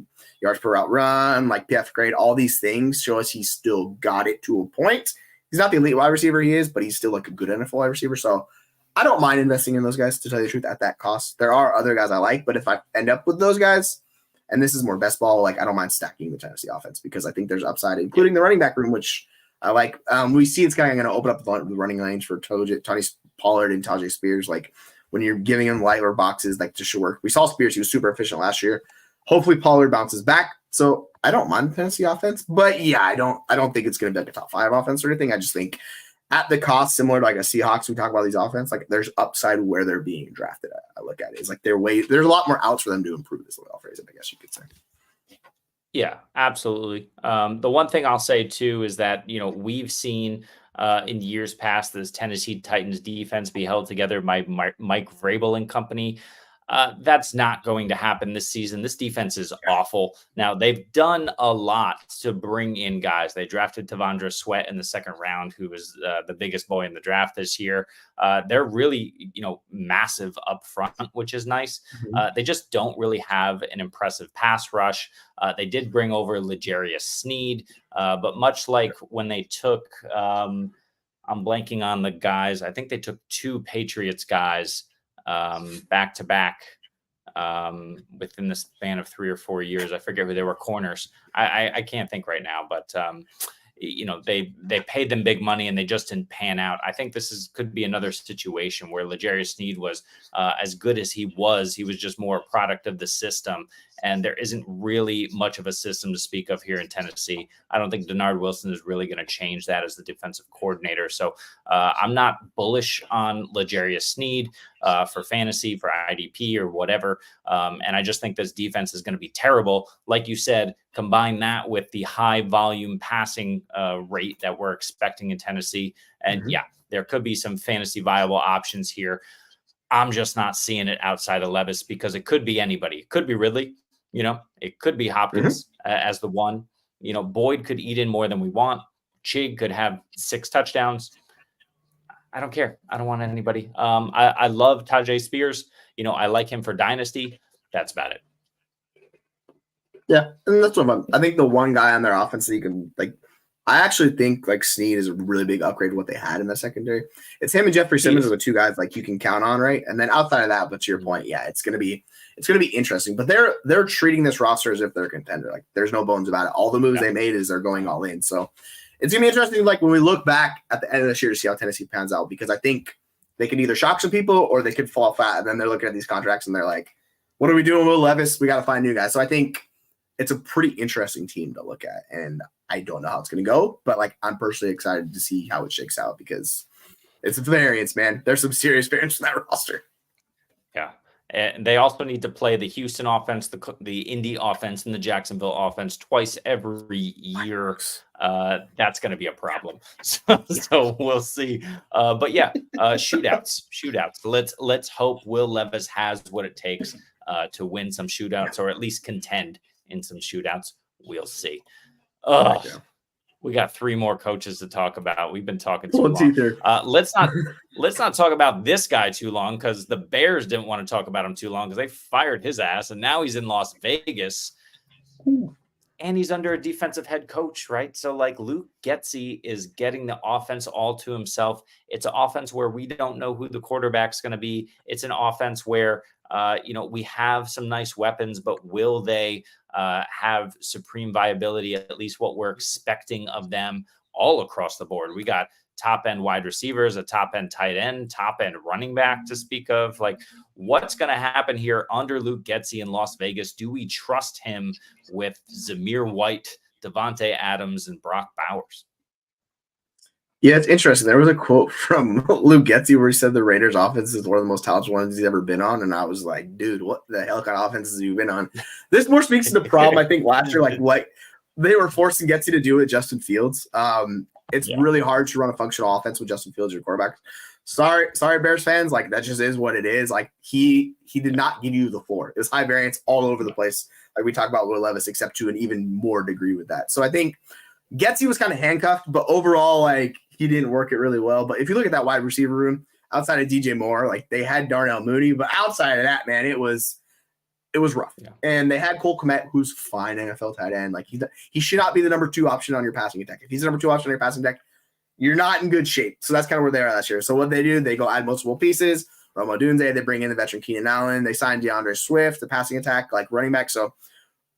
yards per route run, like PF grade, all these things show us he's still got it to a point. He's not the elite wide receiver he is, but he's still like a good NFL wide receiver. So I don't mind investing in those guys, to tell you the truth, at that cost. There are other guys I like, but if I end up with those guys, and this is more best ball, like I don't mind stacking the Tennessee offense because I think there's upside, including the running back room, which I like. We see it's kind of going to open up the running lanes for Tony Pollard and Tajay Spears. Like when you're giving him lighter boxes, like just should work. We saw Spears; he was super efficient last year. Hopefully, Pollard bounces back. So I don't mind the Tennessee offense, but yeah, I don't think it's going to be like a top 5 offense or anything. I just think at the cost, similar to like a Seahawks, we talk about these offense, like there's upside where they're being drafted at. I look at it. It's like there's a lot more outs for them to improve, is the way I'll phrase it, I guess you could say. Yeah, absolutely. The one thing I'll say too is that, we've seen in years past this Tennessee Titans defense be held together by Mike Vrabel and company. That's not going to happen this season. This defense is awful. Now, they've done a lot to bring in guys. They drafted Tavondre Sweat in the second round, who was the biggest boy in the draft this year. They're really, massive up front, which is nice. They just don't really have an impressive pass rush. They did bring over L'Jarius Sneed, but much like when they took, I'm blanking on the guys. I think they took 2 Patriots guys back to back within the span of 3 or 4 years. I forget who they were, corners. I can't think right now, but they paid them big money and they just didn't pan out. I think this could be another situation where L'Jarius Sneed was as good as he was just more a product of the system. And there isn't really much of a system to speak of here in Tennessee. I don't think Denard Wilson is really going to change that as the defensive coordinator. So I'm not bullish on L'Jarius Sneed for fantasy, for IDP or whatever. And I just think this defense is going to be terrible. Like you said, combine that with the high volume passing rate that we're expecting in Tennessee. And there could be some fantasy viable options here. I'm just not seeing it outside of Levis because it could be anybody. It could be Ridley. It could be Hopkins as the one. Boyd could eat in more than we want. Chig could have 6 touchdowns. I don't care. I don't want anybody. I love Tajay Spears. I like him for Dynasty. That's about it. Yeah, and that's what I think the one guy on their offense that you can I actually think Sneed is a really big upgrade to what they had in the secondary. It's him and Jeffrey Simmons are the 2 guys you can count on, right? And then outside of that, but to your point, yeah, it's gonna be interesting. But they're treating this roster as if they're a contender. There's no bones about it. All the moves they made is they're going all in. So it's gonna be interesting. When we look back at the end of this year to see how Tennessee pans out, because I think they could either shock some people or they could fall flat. And then they're looking at these contracts and they're like, "What are we doing, Will Levis? We got to find new guys." So I think it's a pretty interesting team to look at, and I don't know how it's going to go, but I'm personally excited to see how it shakes out because it's a variance, man. There's some serious variance in that roster. Yeah. And they also need to play the Houston offense, the Indy offense, and the Jacksonville offense twice every year. That's going to be a problem. So we'll see. But yeah, shootouts. Let's hope Will Levis has what it takes to win some shootouts or at least contend in some shootouts. We'll see. We got 3 more coaches to talk about. We've been talking too long. Let's not talk about this guy too long because the Bears didn't want to talk about him too long because they fired his ass and now he's in Las Vegas and he's under a defensive head coach, right? So Luke Getsy is getting the offense all to himself. It's an offense where we don't know who the quarterback's going to be. It's an offense where we have some nice weapons, but will they have supreme viability, at least what we're expecting of them all across the board? We got top-end wide receivers, a top-end tight end, top-end running back to speak of. What's going to happen here under Luke Getsy in Las Vegas? Do we trust him with Zamir White, Devontae Adams, and Brock Bowers? Yeah, it's interesting. There was a quote from Luke Getsy where he said the Raiders offense is one of the most talented ones he's ever been on. And I was like, dude, what the hell kind of offenses have you been on? This more speaks to the problem, I think, last year, what they were forcing Getsy to do with Justin Fields. It's really hard to run a functional offense with Justin Fields, your quarterback. Sorry, Bears fans. That just is what it is. He did not give you the floor. It was high variance all over the place. We talk about Will Levis, except to an even more degree with that. So I think Getsy was kind of handcuffed, but overall, he didn't work it really well. But if you look at that wide receiver room, outside of DJ Moore, like they had Darnell Mooney, but outside of that, man, it was rough. Yeah. And they had Cole Kmet, who's fine NFL tight end. Like he should not be the number 2 option on your passing attack. If he's the number 2 option on your passing attack, you're not in good shape. So that's kind of where they are last year. So what they do, they go add multiple pieces. Rome Odunze, they bring in the veteran Keenan Allen. They signed DeAndre Swift, the passing attack, like running back. So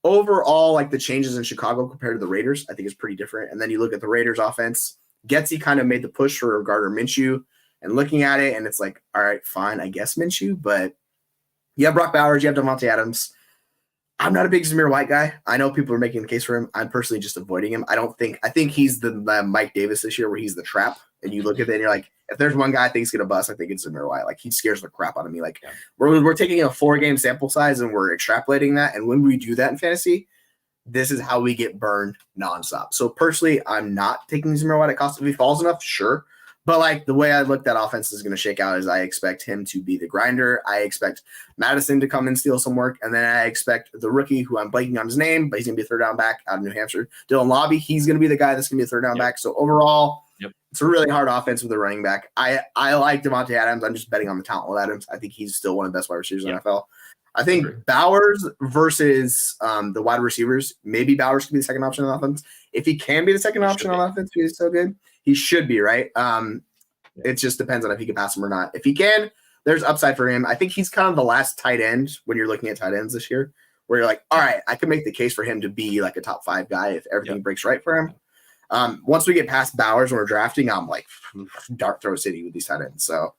overall, like the changes in Chicago compared to the Raiders, I think is pretty different. And then you look at the Raiders offense, Getsy kind of made the push for Gardner Minshew, and looking at it, and it's like, all right, fine, I guess Minshew, but you have Brock Bowers, you have Devontae Adams. I'm not a big Zamir White guy. I know people are making the case for him. I'm personally just avoiding him. I think he's the Mike Davis this year, where he's the trap. And you look at it and you're like, if there's one guy I think is going to bust, I think it's Zamir White. Like, he scares the crap out of me. Like, we're taking a 4-game sample size and we're extrapolating that. And when we do that in fantasy, this is how we get burned nonstop. So personally, I'm not taking Zamir White at cost. If he falls enough, sure. But like the way I look that offense is going to shake out is I expect him to be the grinder. I expect Madison to come and steal some work. And then I expect the rookie, who I'm blanking on his name, but he's going to be a 3rd down back out of New Hampshire, Dylan Lobby. He's going to be the guy that's going to be a 3rd down back. So overall, it's a really hard offense with a running back. I like Devontae Adams. I'm just betting on the talent with Adams. I think he's still one of the best wide receivers in the NFL. I think Bowers versus the wide receivers, maybe Bowers could be the second option on offense. If he can be the second option on offense, he's so good. He should be, right? It just depends on if he can pass him or not. If he can, there's upside for him. I think he's kind of the last tight end when you're looking at tight ends this year, where you're like, all right, I can make the case for him to be like a top 5 guy if everything breaks right for him. Once we get past Bowers when we're drafting, I'm like dart throw city with these tight ends. So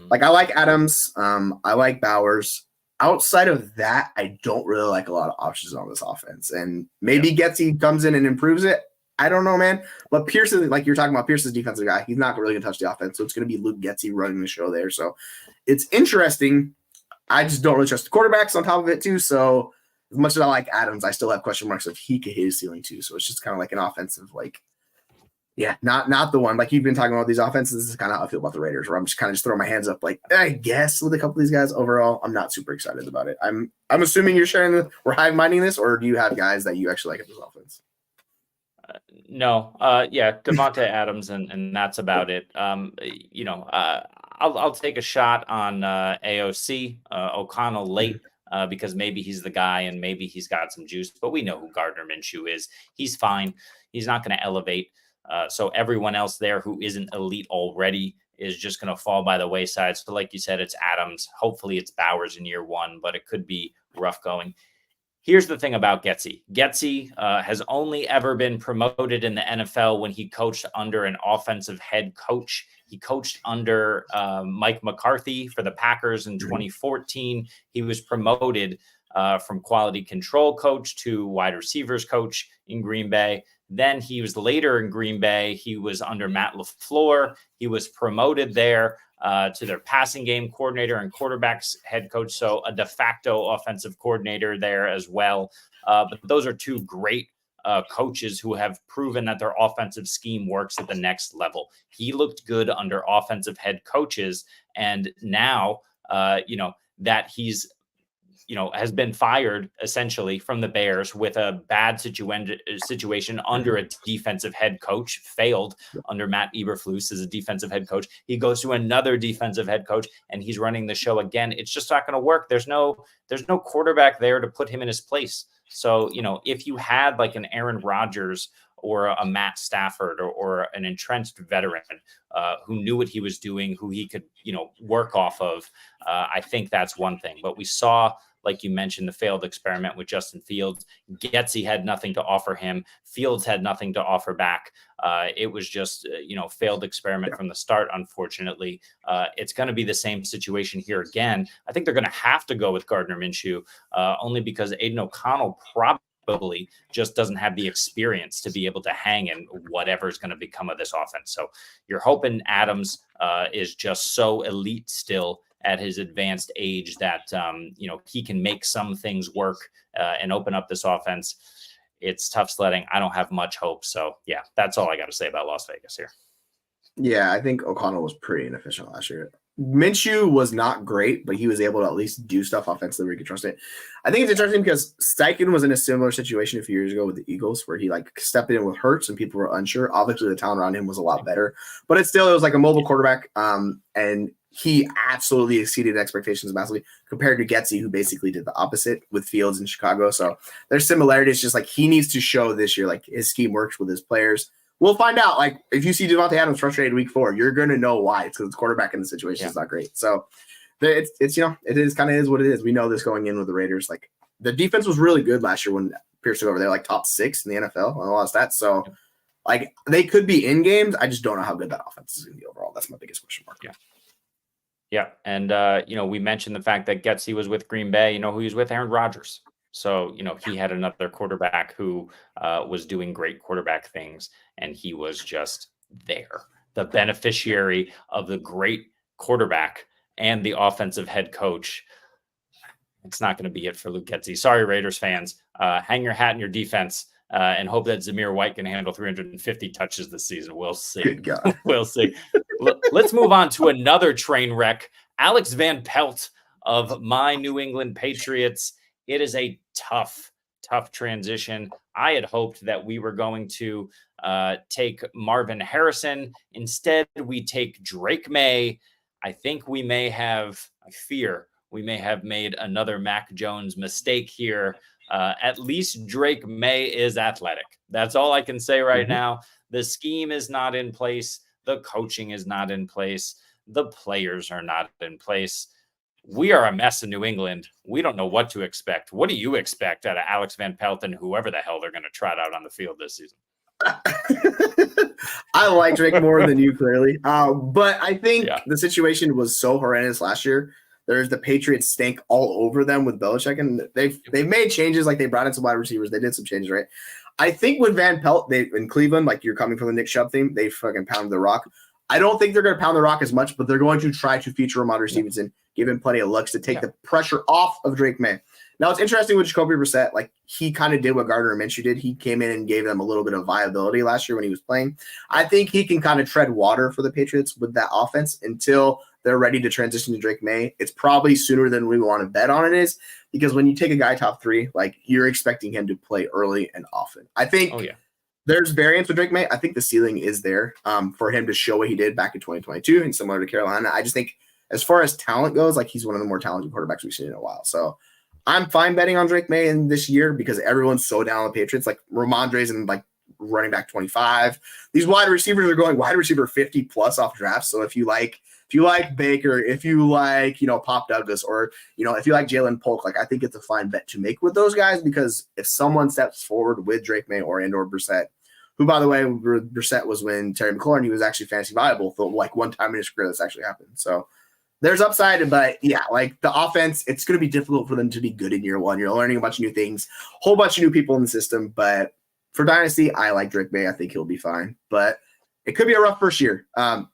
like I like Adams. I like Bowers. Outside of that, I don't really like a lot of options on this offense. And maybe Getsy comes in and improves it. I don't know, man. But Pierce, like you're talking about, Pierce is a defensive guy. He's not really going to touch the offense. So it's going to be Luke Getsy running the show there. So it's interesting. I just don't really trust the quarterbacks on top of it, too. So as much as I like Adams, I still have question marks if he could hit his ceiling, too. So it's just kind of like an offensive, like, not the one. Like you've been talking about these offenses. This is kind of how I feel about the Raiders, where I'm just kind of just throwing my hands up, like, I guess with a couple of these guys. Overall, I'm not super excited about it. I'm assuming you're sharing we're hive-minding this, or do you have guys that you actually like at this offense? No. Devontae Adams, and that's about it. I'll take a shot on AOC, O'Connell late, because maybe he's the guy and maybe he's got some juice, but we know who Gardner Minshew is. He's fine. He's not going to elevate. So everyone else there who isn't elite already is just going to fall by the wayside. So like you said, it's Adams. Hopefully it's Bowers in year 1, but it could be rough going. Here's the thing about Getsy. Getsy has only ever been promoted in the NFL when he coached under an offensive head coach. He coached under Mike McCarthy for the Packers in 2014. He was promoted from quality control coach to wide receivers coach in Green Bay. Then he was later in Green Bay. He was under Matt LaFleur. He was promoted there to their passing game coordinator and quarterbacks head coach. So a de facto offensive coordinator there as well. But those are 2 great coaches who have proven that their offensive scheme works at the next level. He looked good under offensive head coaches. And now, that he's, has been fired essentially from the Bears with a bad situation under a defensive head coach, failed under Matt Eberflus as a defensive head coach. He goes to another defensive head coach and he's running the show again. It's just not going to work. There's no quarterback there to put him in his place. So, if you had like an Aaron Rodgers or a Matt Stafford or an entrenched veteran who knew what he was doing, who he could, work off of, I think that's one thing. But we saw, like you mentioned, the failed experiment with Justin Fields. Getsy had nothing to offer him. Fields had nothing to offer back. It was just, failed experiment from the start, unfortunately. It's going to be the same situation here again. I think they're going to have to go with Gardner Minshew, only because Aiden O'Connell probably just doesn't have the experience to be able to hang in whatever is going to become of this offense. So you're hoping Adams is just so elite still at his advanced age that, he can make some things work and open up this offense. It's tough sledding. I don't have much hope. So, yeah, that's all I got to say about Las Vegas here. Yeah, I think O'Connell was pretty inefficient last year. Minshew was not great, but he was able to at least do stuff offensively where you could trust it. I think it's interesting because Steichen was in a similar situation a few years ago with the Eagles where he like stepped in with Hurts and people were unsure. Obviously, the talent around him was a lot better, but it was like a mobile quarterback. And he absolutely exceeded expectations massively compared to Getsy, who basically did the opposite with Fields in Chicago. So there's similarities, just like he needs to show this year, like his scheme works with his players. We'll find out. Like if you see Devontae Adams frustrated week 4, you're going to know why. It's because the quarterback in the situation is not great. So it's it is kind of is what it is. We know this going in with the Raiders. Like the defense was really good last year when Pierce took over. They're like top 6 in the NFL on a lot of stats. So like they could be in games. I just don't know how good that offense is going to be overall. That's my biggest question mark. Yeah. And, we mentioned the fact that Getsy was with Green Bay, who he was with, Aaron Rodgers. So, he had another quarterback who was doing great quarterback things, and he was just there, the beneficiary of the great quarterback and the offensive head coach. It's not going to be it for Luke Getsy. Sorry, Raiders fans. Hang your hat in your defense and hope that Zamir White can handle 350 touches this season. We'll see. Good God. We'll see. Let's move on to another train wreck. Alex Van Pelt of my New England Patriots. It is a tough transition. I had hoped that we were going to take Marvin Harrison. Instead, we take Drake May. I think we may have, I fear, we may have made another Mac Jones mistake here. At least Drake May is athletic. That's all I can say right now. The scheme is not in place. The coaching is not in place. The players are not in place. We are a mess in New England. We don't know what to expect. What do you expect out of Alex Van Pelt and whoever the hell they're going to trot out on the field this season? I like Drake more than you, clearly. But I think the situation was so horrendous last year. There's the Patriots stink all over them with Belichick, and they've made changes. Like they brought in some wide receivers. They did some changes, right? I think with Van Pelt, in Cleveland, like you're coming from the Nick Chubb theme, they fucking pounded the rock. I don't think they're going to pound the rock as much, but they're going to try to feature Ramondre Stevenson, give him plenty of looks to take the pressure off of Drake May. Now, it's interesting with Jacoby Brissett. Like, he kind of did what Gardner Minshew did. He came in and gave them a little bit of viability last year when he was playing. I think he can kind of tread water for the Patriots with that offense until they're ready to transition to Drake May. It's probably sooner than we want to bet on it is, because when you take a guy top 3, like, you're expecting him to play early and often. I think there's variance with Drake May. I think the ceiling is there for him to show what he did back in 2022 and similar to Carolina. I just think as far as talent goes, like, he's one of the more talented quarterbacks we've seen in a while. So I'm fine betting on Drake May in this year because everyone's so down on the Patriots. Like Ramondre's in like running back 25. These wide receivers are going wide receiver 50 plus off drafts. So if you like Baker, if you like, Pop Douglas, or, if you like Jalen Polk, like I think it's a fine bet to make with those guys, because if someone steps forward with Drake May or Brissett, who, by the way, Brissett was when Terry McLaurin, he was actually fantasy viable for like one time in his career that's actually happened. So there's upside, but yeah, like the offense, it's going to be difficult for them to be good in year one. You're learning a bunch of new things, whole bunch of new people in the system. But for Dynasty, I like Drake May. I think he'll be fine, but it could be a rough first year.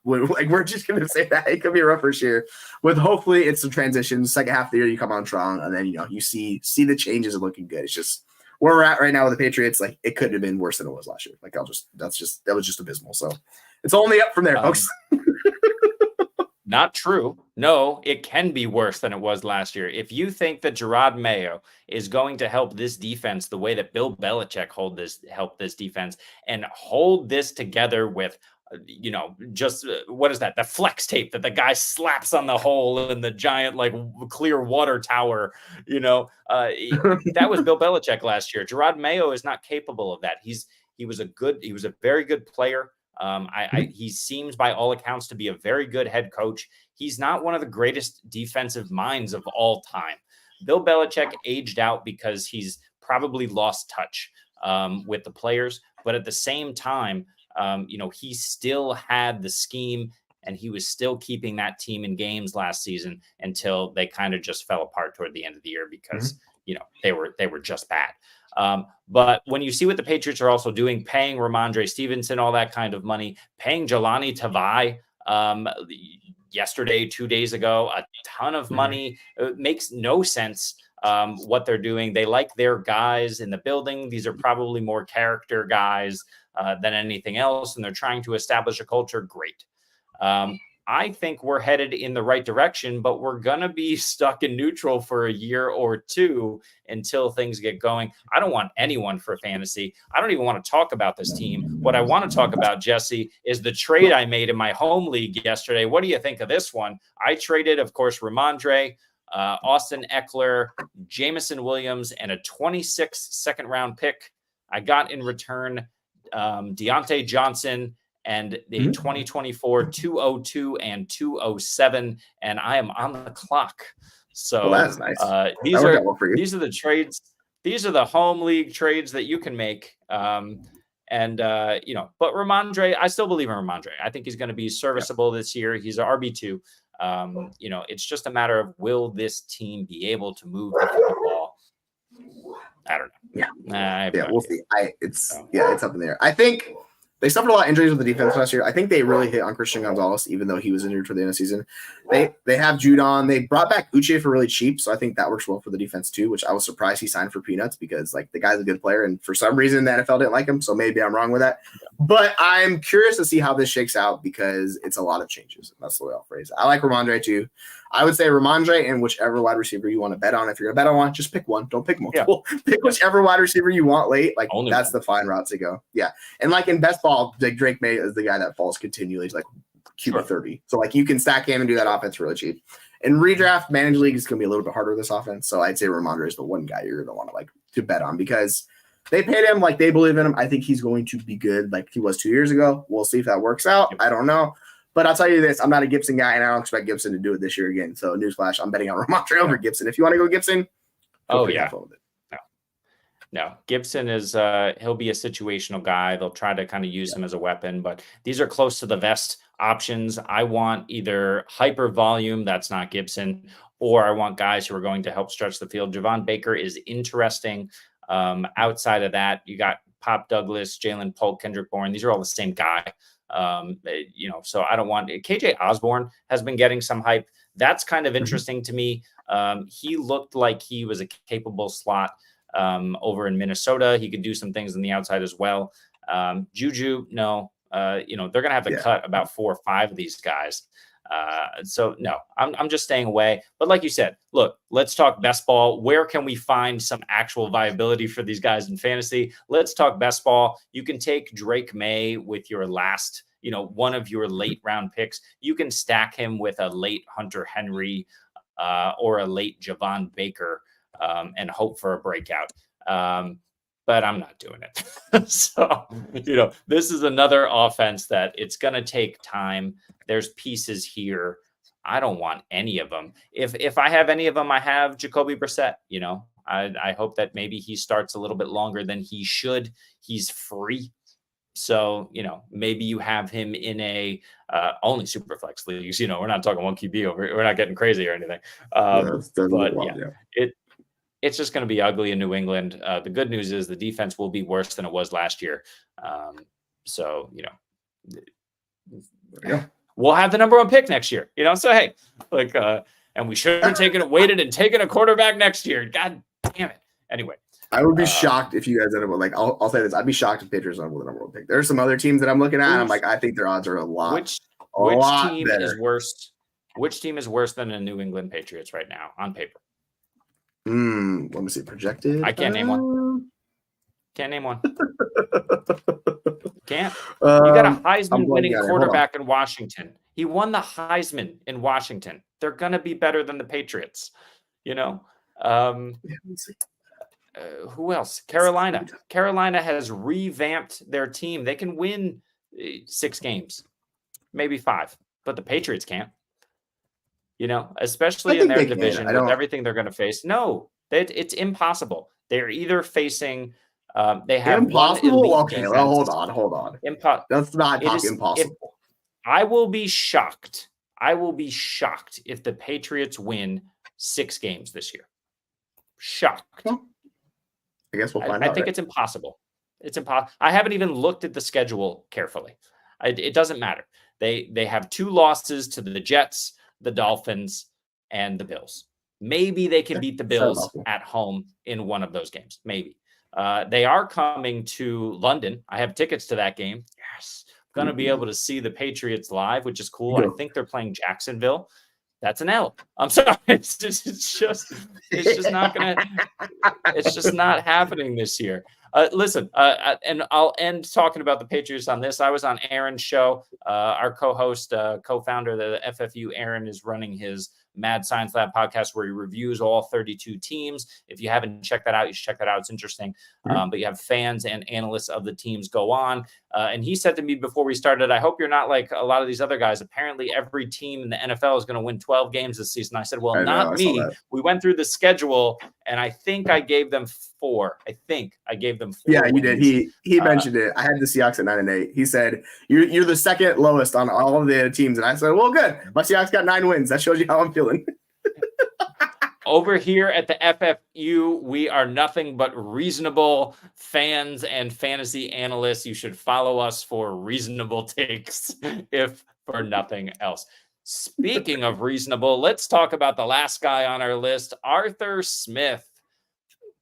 We're just going to say that it could be a rough first year with hopefully it's some transitions. Second half of the year, you come on strong, and then, you see the changes are looking good. It's just where we're at right now with the Patriots. Like it couldn't have been worse than it was last year. Like that was just abysmal. So it's only up from there, folks. Not true. No, it can be worse than it was last year. If you think that Gerard Mayo is going to help this defense the way that Bill Belichick helped this defense and hold this together with, just what is that? The flex tape that the guy slaps on the hole in the giant, like clear water tower, that was Bill Belichick last year. Gerard Mayo is not capable of that. He was a very good player. He seems by all accounts to be a very good head coach. He's not one of the greatest defensive minds of all time. Bill Belichick aged out because he's probably lost touch with the players, but at the same time, he still had the scheme and he was still keeping that team in games last season until they kind of just fell apart toward the end of the year because, they were just bad. But when you see what the Patriots are also doing, paying Ramondre Stevenson, all that kind of money, paying Jelani Tavai yesterday, 2 days ago, a ton of money, it makes no sense what they're doing. They like their guys in the building. These are probably more character guys than anything else, and they're trying to establish a culture. Great. I think we're headed in the right direction, but we're going to be stuck in neutral for a year or two until things get going. I don't want anyone for fantasy. I don't even want to talk about this team. What I want to talk about, Jesse, is the trade I made in my home league yesterday. What do you think of this one? I traded, of course, Ramondre, Austin Eckler, Jameson Williams, and a 26th second-round pick. I got in return Deontay Johnson and the 2024 202 and 207, and I am on the clock. So that's nice. These are the trades. These are the home league trades that you can make. But Ramondre, I still believe in Ramondre. I think he's going to be serviceable this year. He's an RB2. It's just a matter of, will this team be able to move the football? I don't know. We'll see. It's up in the air. I think they suffered a lot of injuries with the defense last year. I think they really hit on Christian Gonzalez, even though he was injured for the end of the season. They have Judon. They brought back Uche for really cheap, so I think that works well for the defense too, which I was surprised he signed for peanuts because the guy's a good player, and for some reason the NFL didn't like him, so maybe I'm wrong with that. But I'm curious to see how this shakes out because it's a lot of changes. That's the way I'll phrase it. I like Ramondre too. I would say Ramondre and whichever wide receiver you want to bet on. If you're going to bet on one, just pick one. Don't pick multiple. Yeah. Pick whichever wide receiver you want late. That's the fine route to go. Yeah. And in best ball, Drake May is the guy that falls continually. He's QB 30. So you can stack him and do that offense really cheap. In redraft, managed league is going to be a little bit harder this offense. So I'd say Ramondre is the one guy you're going to want to bet on because they paid him they believe in him. I think he's going to be good like he was 2 years ago. We'll see if that works out. I don't know. But I'll tell you this, I'm not a Gibson guy, and I don't expect Gibson to do it this year again. So newsflash, I'm betting on Ramondre over Gibson. If you want to go Gibson, No, Gibson is he'll be a situational guy. They'll try to kind of use him as a weapon, but these are close to the vest options. I want either hyper volume, that's not Gibson, or I want guys who are going to help stretch the field. Javon Baker is interesting. Outside of that, you got Pop Douglas, Jalen Polk, Kendrick Bourne. These are all the same guy. So I don't want KJ Osborne has been getting some hype. That's kind of interesting to me. He looked like he was a capable slot over in Minnesota. He could do some things on the outside as well. Juju, no, they're going to have to cut about 4 or 5 of these guys. So no, I'm just staying away. But like you said, look, let's talk best ball. Where can we find some actual viability for these guys in fantasy? Let's talk best ball. You can take Drake May with your last, one of your late round picks. You can stack him with a late Hunter Henry or a late Javon Baker and hope for a breakout. But I'm not doing it. So, this is another offense that it's going to take time. There's pieces here. I don't want any of them. If I have any of them, I have Jacoby Brissett. I hope that maybe he starts a little bit longer than he should. He's free. So, maybe you have him in a only super flex leagues. We're not talking 1 QB over. We're not getting crazy or anything. It's just going to be ugly in New England. The good news is the defense will be worse than it was last year. We'll have the number 1 pick next year. So hey, and we should have waited and taken a quarterback next year. God damn it. Anyway, I would be shocked if you guys ended up I'll say this. I'd be shocked if Patriots end up with the number 1 pick. There's some other teams that I'm looking at. And I'm I think their odds are a lot. Which team better. Is worse? Which team is worse than the New England Patriots right now on paper? Let me see. Projected. I can't name one. Can't. You got a Heisman winning quarterback in Washington. He won the Heisman in Washington. They're going to be better than the Patriots. Who else? Carolina. Carolina has revamped their team. They can win 6 games, maybe 5, but the Patriots can't. Especially in their division with everything they're going to face. No, it's impossible. They're either facing they have impossible. Okay, well, hold on. Let's not talk impossible. I will be shocked. If the Patriots win 6 games this year. Shocked. Well, I guess we'll find out. I think it's impossible. It's impossible. I haven't even looked at the schedule carefully. It doesn't matter. They have 2 losses to the Jets, the Dolphins, and the Bills. Maybe they can beat the Bills at home in one of those games. Maybe. They are coming to London. I have tickets to that game. Yes. going to be able to see the Patriots live, which is cool. I think they're playing Jacksonville. That's an L. I'm sorry. It's just not happening this year. Listen, and I'll end talking about the Patriots on this. I was on Aaron's show. Our co-host, co-founder of the FFU, Aaron, is running his Mad Science Lab podcast where he reviews all 32 teams. If you haven't checked that out, you should check that out. It's interesting. But you have fans and analysts of the teams go on. And he said to me before we started, I hope you're not like a lot of these other guys. Apparently, every team in the NFL is going to win 12 games this season. I said, well, not me. We went through the schedule, and I think I gave them 4. Yeah, you did. He mentioned it. I had the Seahawks at 9-8. He said, you're the second lowest on all of the teams. And I said, well, good. My Seahawks got 9 wins. That shows you how I'm feeling. Over here at the FFU, we are nothing but reasonable fans and fantasy analysts. You should follow us for reasonable takes, if for nothing else. Speaking of reasonable, let's talk about the last guy on our list, Arthur Smith,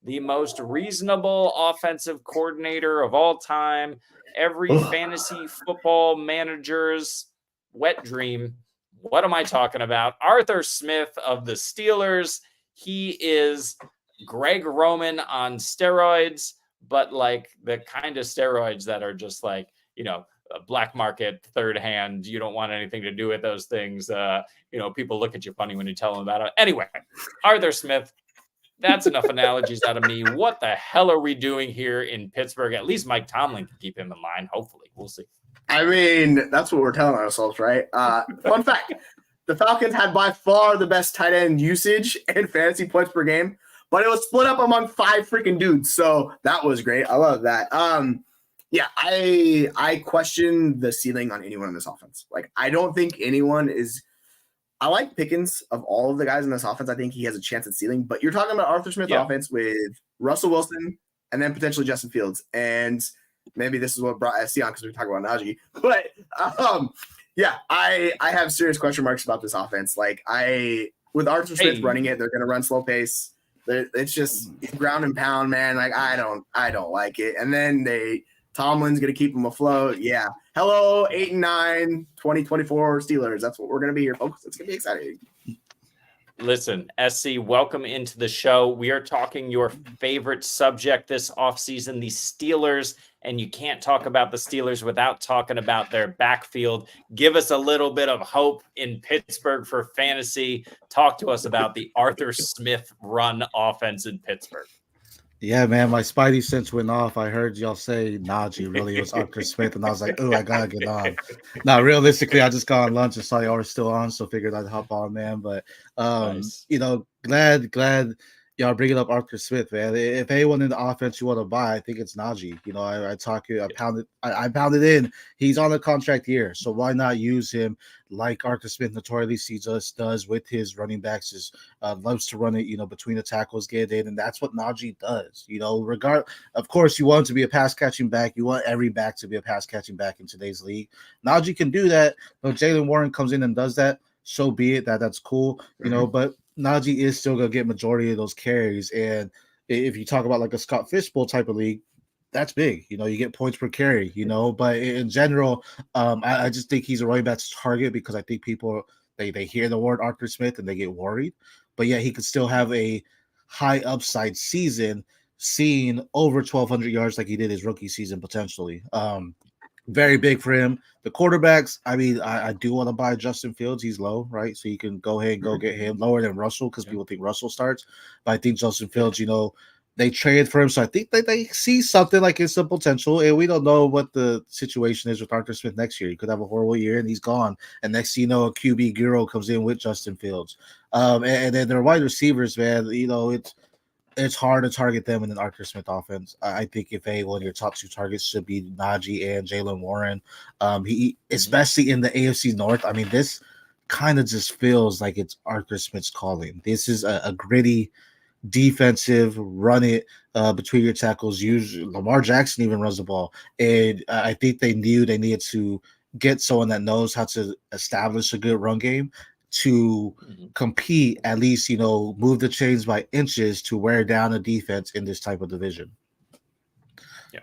the most reasonable offensive coordinator of all time. Every fantasy football manager's wet dream. What am I talking about? Arthur Smith of the Steelers. He is Greg Roman on steroids, but like the kind of steroids that are just like, black market, third hand. You don't want anything to do with those things. People look at you funny when you tell them about it. Anyway, Arthur Smith, that's enough analogies out of me. What the hell are we doing here in Pittsburgh? At least Mike Tomlin can keep him in line. Hopefully. We'll see. I mean, that's what we're telling ourselves, right? Fun fact. The Falcons had by far the best tight end usage and fantasy points per game, but it was split up among 5 freaking dudes. So that was great. I love that. I question the ceiling on anyone in this offense. Like, I don't think anyone is – I like Pickens of all of the guys in this offense. I think he has a chance at ceiling. But you're talking about Arthur Smith offense with Russell Wilson and then potentially Justin Fields. And maybe this is what brought SC on because we talk about Najee. But I have serious question marks about this offense. Like, with Arthur Smith running it, they're going to run slow pace. It's just ground and pound, man. Like, I don't like it. And then Tomlin's going to keep them afloat. Yeah. Hello, 8-9, 2024 Steelers. That's what we're going to be here, folks. It's going to be exciting. Listen, SC, welcome into the show. We are talking your favorite subject this offseason, the Steelers, and you can't talk about the Steelers without talking about their backfield. Give us a little bit of hope in Pittsburgh for fantasy. Talk to us about the Arthur Smith run offense in Pittsburgh. Yeah, man, my spidey sense went off. I heard y'all say Najee. Really, it was Arthur Smith, and I was like, "Oh, I gotta get on." Now, realistically, I just got on lunch and saw y'all were still on, so figured I'd hop on, man. But nice. Glad y'all bringing up Arthur Smith, man. If anyone in the offense you want to buy, I think it's Najee. I pounded in. He's on a contract year, so why not use him like Arthur Smith notoriously does with his running backs? Loves to run it, between the tackles, get in, and that's what Najee does. Of course, you want him to be a pass catching back. You want every back to be a pass catching back in today's league. Najee can do that. But Jalen Warren comes in and does that. So be it. That's cool. But Najee is still going to get majority of those carries. And if you talk about like a Scott Fishbowl type of league, that's big. You get points per carry, but in general, I just think he's a running back's target because I think people, they hear the word Arthur Smith and they get worried. But yeah, he could still have a high upside season, seeing over 1,200 yards like he did his rookie season potentially. Very big for him. The quarterbacks, I mean, I do want to buy Justin Fields. He's low, right? So you can go ahead and go get him lower than Russell because people think Russell starts. But I think Justin Fields, they traded for him. So I think that they see something like it's some potential. And we don't know what the situation is with Arthur Smith next year. He could have a horrible year and he's gone. And next thing you know, a QB guru comes in with Justin Fields. And then their wide receivers, man, it's hard to target them in an Arthur Smith offense. I think if anyone, your top 2 targets should be Najee and Jalen Warren. He especially in the AFC North. I mean, this kind of just feels like it's Arthur Smith's calling. This is a gritty defensive run it between your tackles. Usually Lamar Jackson even runs the ball, and I think they knew they needed to get someone that knows how to establish a good run game to compete, at least, move the chains by inches to wear down a defense in this type of division. Yeah.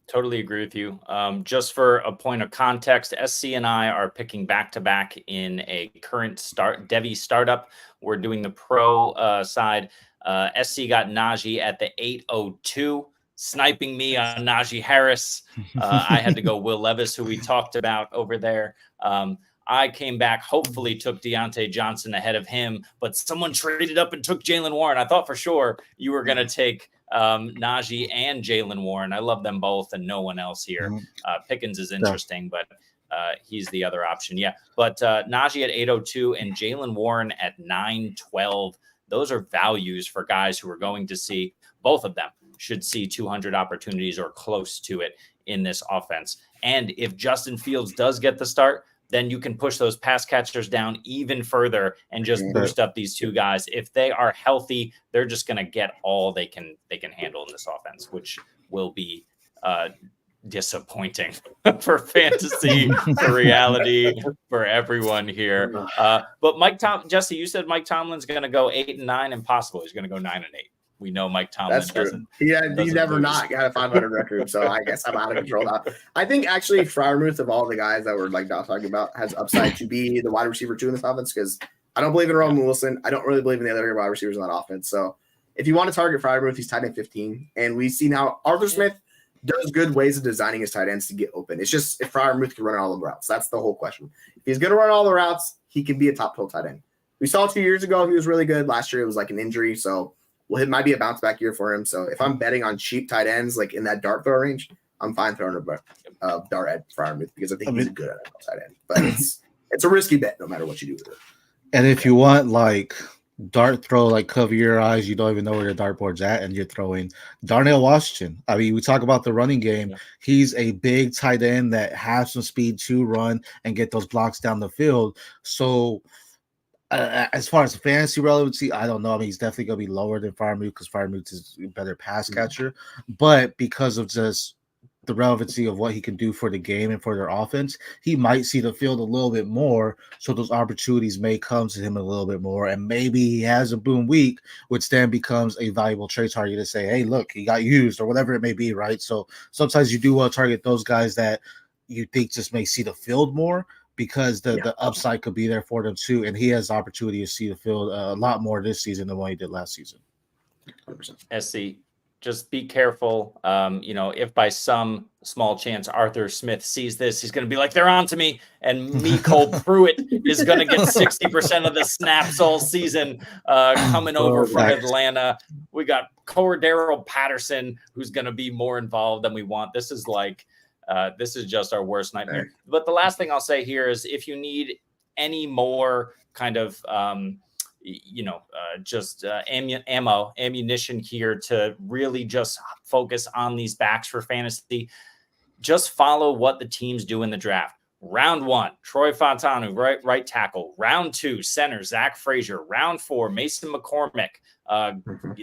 Totally agree with you. Just for a point of context, SC and I are picking back-to-back in a current Devi startup. We're doing the pro side. SC got Najee at the 8:02, sniping me on Najee Harris. I had to go Will Levis, who we talked about over there. I came back, hopefully took Deontay Johnson ahead of him, but someone traded up and took Jalen Warren. I thought for sure you were going to take Najee and Jalen Warren. I love them both and no one else here. Pickens is interesting, but he's the other option. Yeah, but Najee at 8:02 and Jalen Warren at 9:12. Those are values for guys who are going to see, both of them should see 200 opportunities or close to it in this offense. And if Justin Fields does get the start, then you can push those pass catchers down even further and just boost up these two guys. If they are healthy, they're just going to get all they can handle in this offense, which will be disappointing for fantasy, for reality, for everyone here. But Jesse, you said Mike Tomlin's going to go 8-9. Impossible. He's going to go 9-8. We know Mike Tomlin doesn't. Yeah, he never not got a 500 record, so I guess I'm out of control now. I think actually Freiermuth, of all the guys that we're like not talking about, has upside to be the wide receiver 2 in this offense, because I don't believe in Roman Wilson. I don't really believe in the other wide receivers in that offense. So if you want to target Freiermuth, he's tight end 15, and we see now Arthur Smith does good ways of designing his tight ends to get open. It's just if Freiermuth can run all the routes. That's the whole question. If he's going to run all the routes, he can be a top 12 tight end. We saw 2 years ago he was really good. Last year it was like an injury, so it might be a bounce back year for him. So if I'm betting on cheap tight ends, like in that dart throw range, I'm fine throwing a dart at Freiermuth because I think he's a good tight end. But it's a risky bet no matter what you do with it. And if you want like dart throw, like cover your eyes, you don't even know where the dartboard's at, and you're throwing Darnell Washington. I mean, we talk about the running game. Yeah. He's a big tight end that has some speed to run and get those blocks down the field. So as far as fantasy relevancy, I don't know. I mean, he's definitely going to be lower than Freiermuth because Freiermuth is a better pass catcher. But because of just the relevancy of what he can do for the game and for their offense, he might see the field a little bit more. So those opportunities may come to him a little bit more. And maybe he has a boom week, which then becomes a valuable trade target to say, hey, look, he got used or whatever it may be, right? So sometimes you do want to target those guys that you think just may see the field more, because the upside could be there for them too. And he has the opportunity to see the field a lot more this season than what he did last season. 100%. SC, just be careful. If by some small chance Arthur Smith sees this, he's going to be like, they're on to me. And Mecole Pruitt is going to get 60% of the snaps all season coming over from Atlanta. We got Cordero Patterson, who's going to be more involved than we want. This is just our worst nightmare. But the last thing I'll say here is if you need any more kind of, ammunition here to really just focus on these backs for fantasy, just follow what the teams do in the draft. Round 1, Troy Fontanu, right tackle. Round 2, center, Zach Frazier. Round 4, Mason McCormick,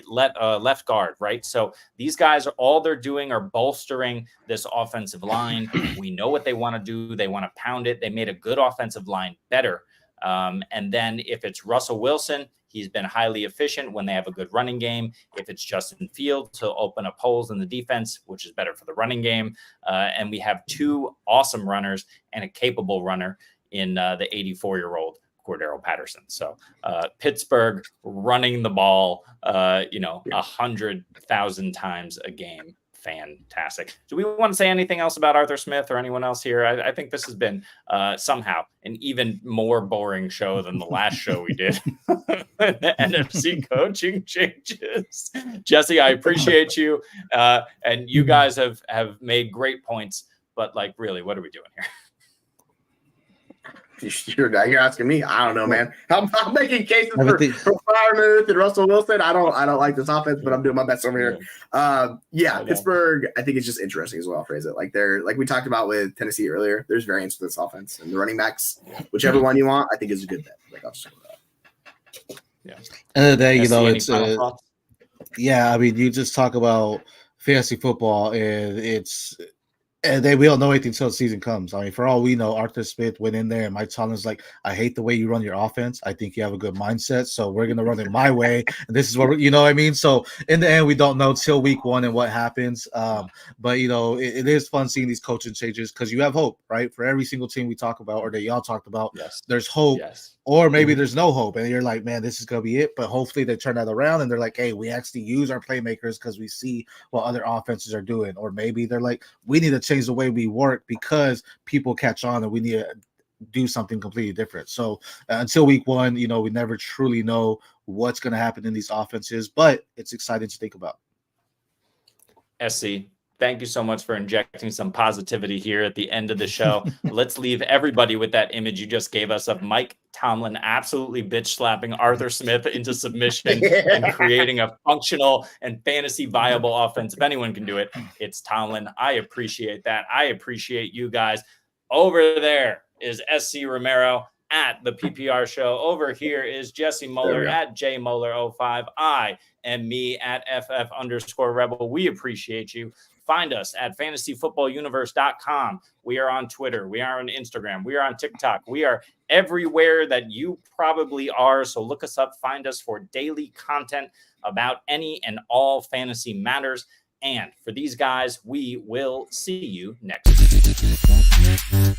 left guard, right? So these guys, all they're doing are bolstering this offensive line. We know what they want to do. They want to pound it. They made a good offensive line better. And then if it's Russell Wilson, he's been highly efficient when they have a good running game. If it's Justin Fields, he'll open up holes in the defense, which is better for the running game. And we have 2 awesome runners and a capable runner in the 84-year-old Cordero Patterson. So Pittsburgh running the ball, 100,000 times a game. Fantastic. Do we want to say anything else about Arthur Smith or anyone else here? I think this has been somehow an even more boring show than the last show we did. The NFC Coaching Changes. Jesse, I appreciate you. And you guys have made great points, but really, what are we doing here? You're asking me. I don't know, man. I'm making cases for Freiermuth and Russell Wilson. I don't like this offense, but I'm doing my best over here. Pittsburgh, I think it's just interesting as well. I'll phrase it like we talked about with Tennessee earlier. There's variance with this offense and the running backs. Whichever one you want, I think is a good bet. I'll just go with that. Yeah. End of the day, it's I mean, you just talk about fantasy football, and it's And we don't know anything until the season comes. I mean, for all we know, Arthur Smith went in there and Mike Tomlin's like, I hate the way you run your offense. I think you have a good mindset. So we're going to run it my way. And this is what, you know what I mean? So in the end, we don't know till week 1 and what happens. But, you know, it is fun seeing these coaching changes because you have hope, right? For every single team we talk about or that y'all talked about, Yes. There's hope. Yes. Or maybe there's no hope. And you're like, man, this is going to be it. But hopefully they turn that around and they're like, hey, we actually use our playmakers because we see what other offenses are doing. Or maybe they're like, we need to change the way we work because people catch on and we need to do something completely different. So until week 1, you know, we never truly know what's going to happen in these offenses, but it's exciting to think about. SC, thank you so much for injecting some positivity here at the end of the show. Let's leave everybody with that image you just gave us of Mike Tomlin absolutely bitch slapping Arthur Smith into submission and creating a functional and fantasy viable offense. If anyone can do it, it's Tomlin. I appreciate that. I appreciate you guys. Over there is SC Romero at the PPR show. Over here is Jesse Moeller at JMoeller05. I am me at FF_Rebel. We appreciate you. Find us at fantasyfootballuniverse.com. We are on Twitter. We are on Instagram. We are on TikTok. We are everywhere that you probably are. So look us up. Find us for daily content about any and all fantasy matters. And for these guys, we will see you next week.